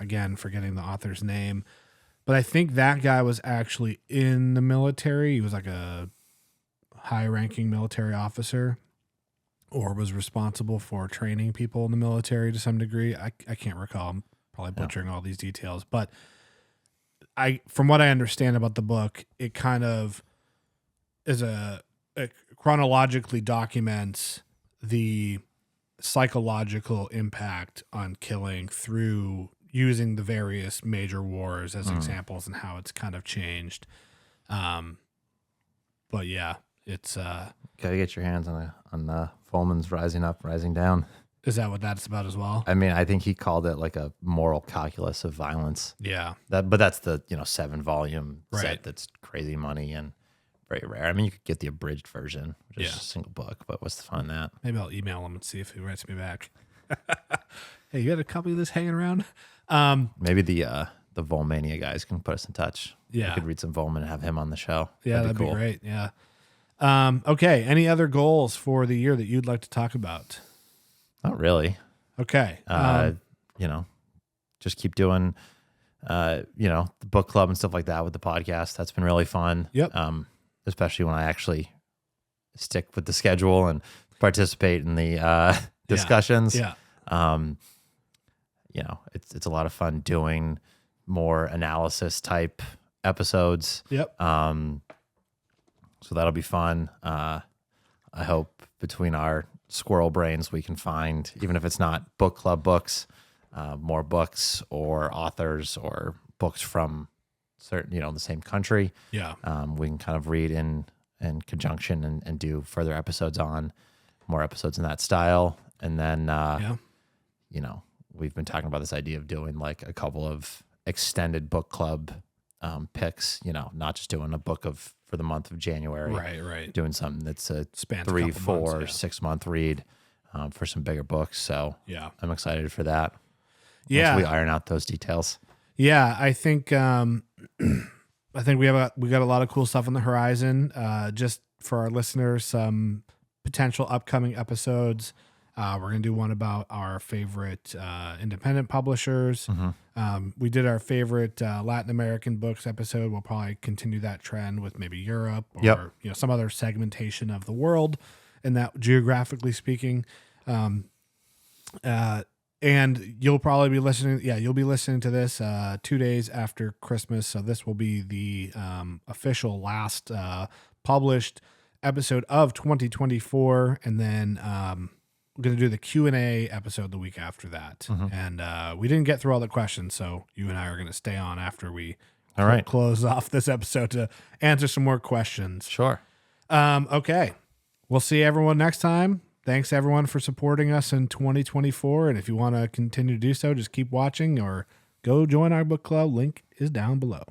Again, forgetting the author's name, but I think that guy was actually in the military. He was like a high-ranking military officer, or was responsible for training people in the military to some degree. I can't recall. I'm probably butchering all these details, but from what I understand about the book, it kind of is it chronologically documents the psychological impact on killing through using the various major wars as examples and how it's kind of changed. But yeah, it's gotta get your hands on the Fulman's Rising Up, Rising Down. Is that what that's about as well? I mean, I think he called it like a moral calculus of violence. Yeah. But that's the 7-volume right. set that's crazy money and very rare. I mean, you could get the abridged version, which is a single book, but what's the fun in that? Maybe I'll email him and see if he writes me back. Hey, you got a copy of this hanging around? Maybe the Volmania guys can put us in touch. Yeah. I could read some Volman and have him on the show. Yeah, that'd be great. Yeah. Okay. Any other goals for the year that you'd like to talk about? Not really. Okay. Just keep doing, the book club and stuff like that with the podcast. That's been really fun. Yep. Especially when I actually stick with the schedule and participate in the discussions. Yeah. It's a lot of fun doing more analysis type episodes. Yep. So that'll be fun. I hope between our squirrel brains we can find, even if it's not book club books, more books or authors or books from certain, in the same country. Yeah. We can kind of read in conjunction and do further episodes on more episodes in that style. And then, we've been talking about this idea of doing like a couple of extended book club picks, not just doing a book for the month of January. Right. Doing something that's a Spans 3, a couple 4, months, 6 month read for some bigger books. So yeah, I'm excited for that. Yeah. Once we iron out those details. Yeah. I think we got a lot of cool stuff on the horizon. Just for our listeners, some potential upcoming episodes. We're going to do one about our favorite independent publishers. We did our favorite Latin American books episode. We'll probably continue that trend with maybe Europe or some other segmentation of the world, and that geographically speaking. And you'll probably be listening. Yeah, you'll be listening to this 2 days after Christmas. So this will be the official last published episode of 2024, and then we're going to do the Q&A episode the week after that. And we didn't get through all the questions, so you and I are going to stay on after we close off this episode to answer some more questions. Sure. Okay. We'll see everyone next time. Thanks, everyone, for supporting us in 2024. And if you want to continue to do so, just keep watching or go join our book club. Link is down below.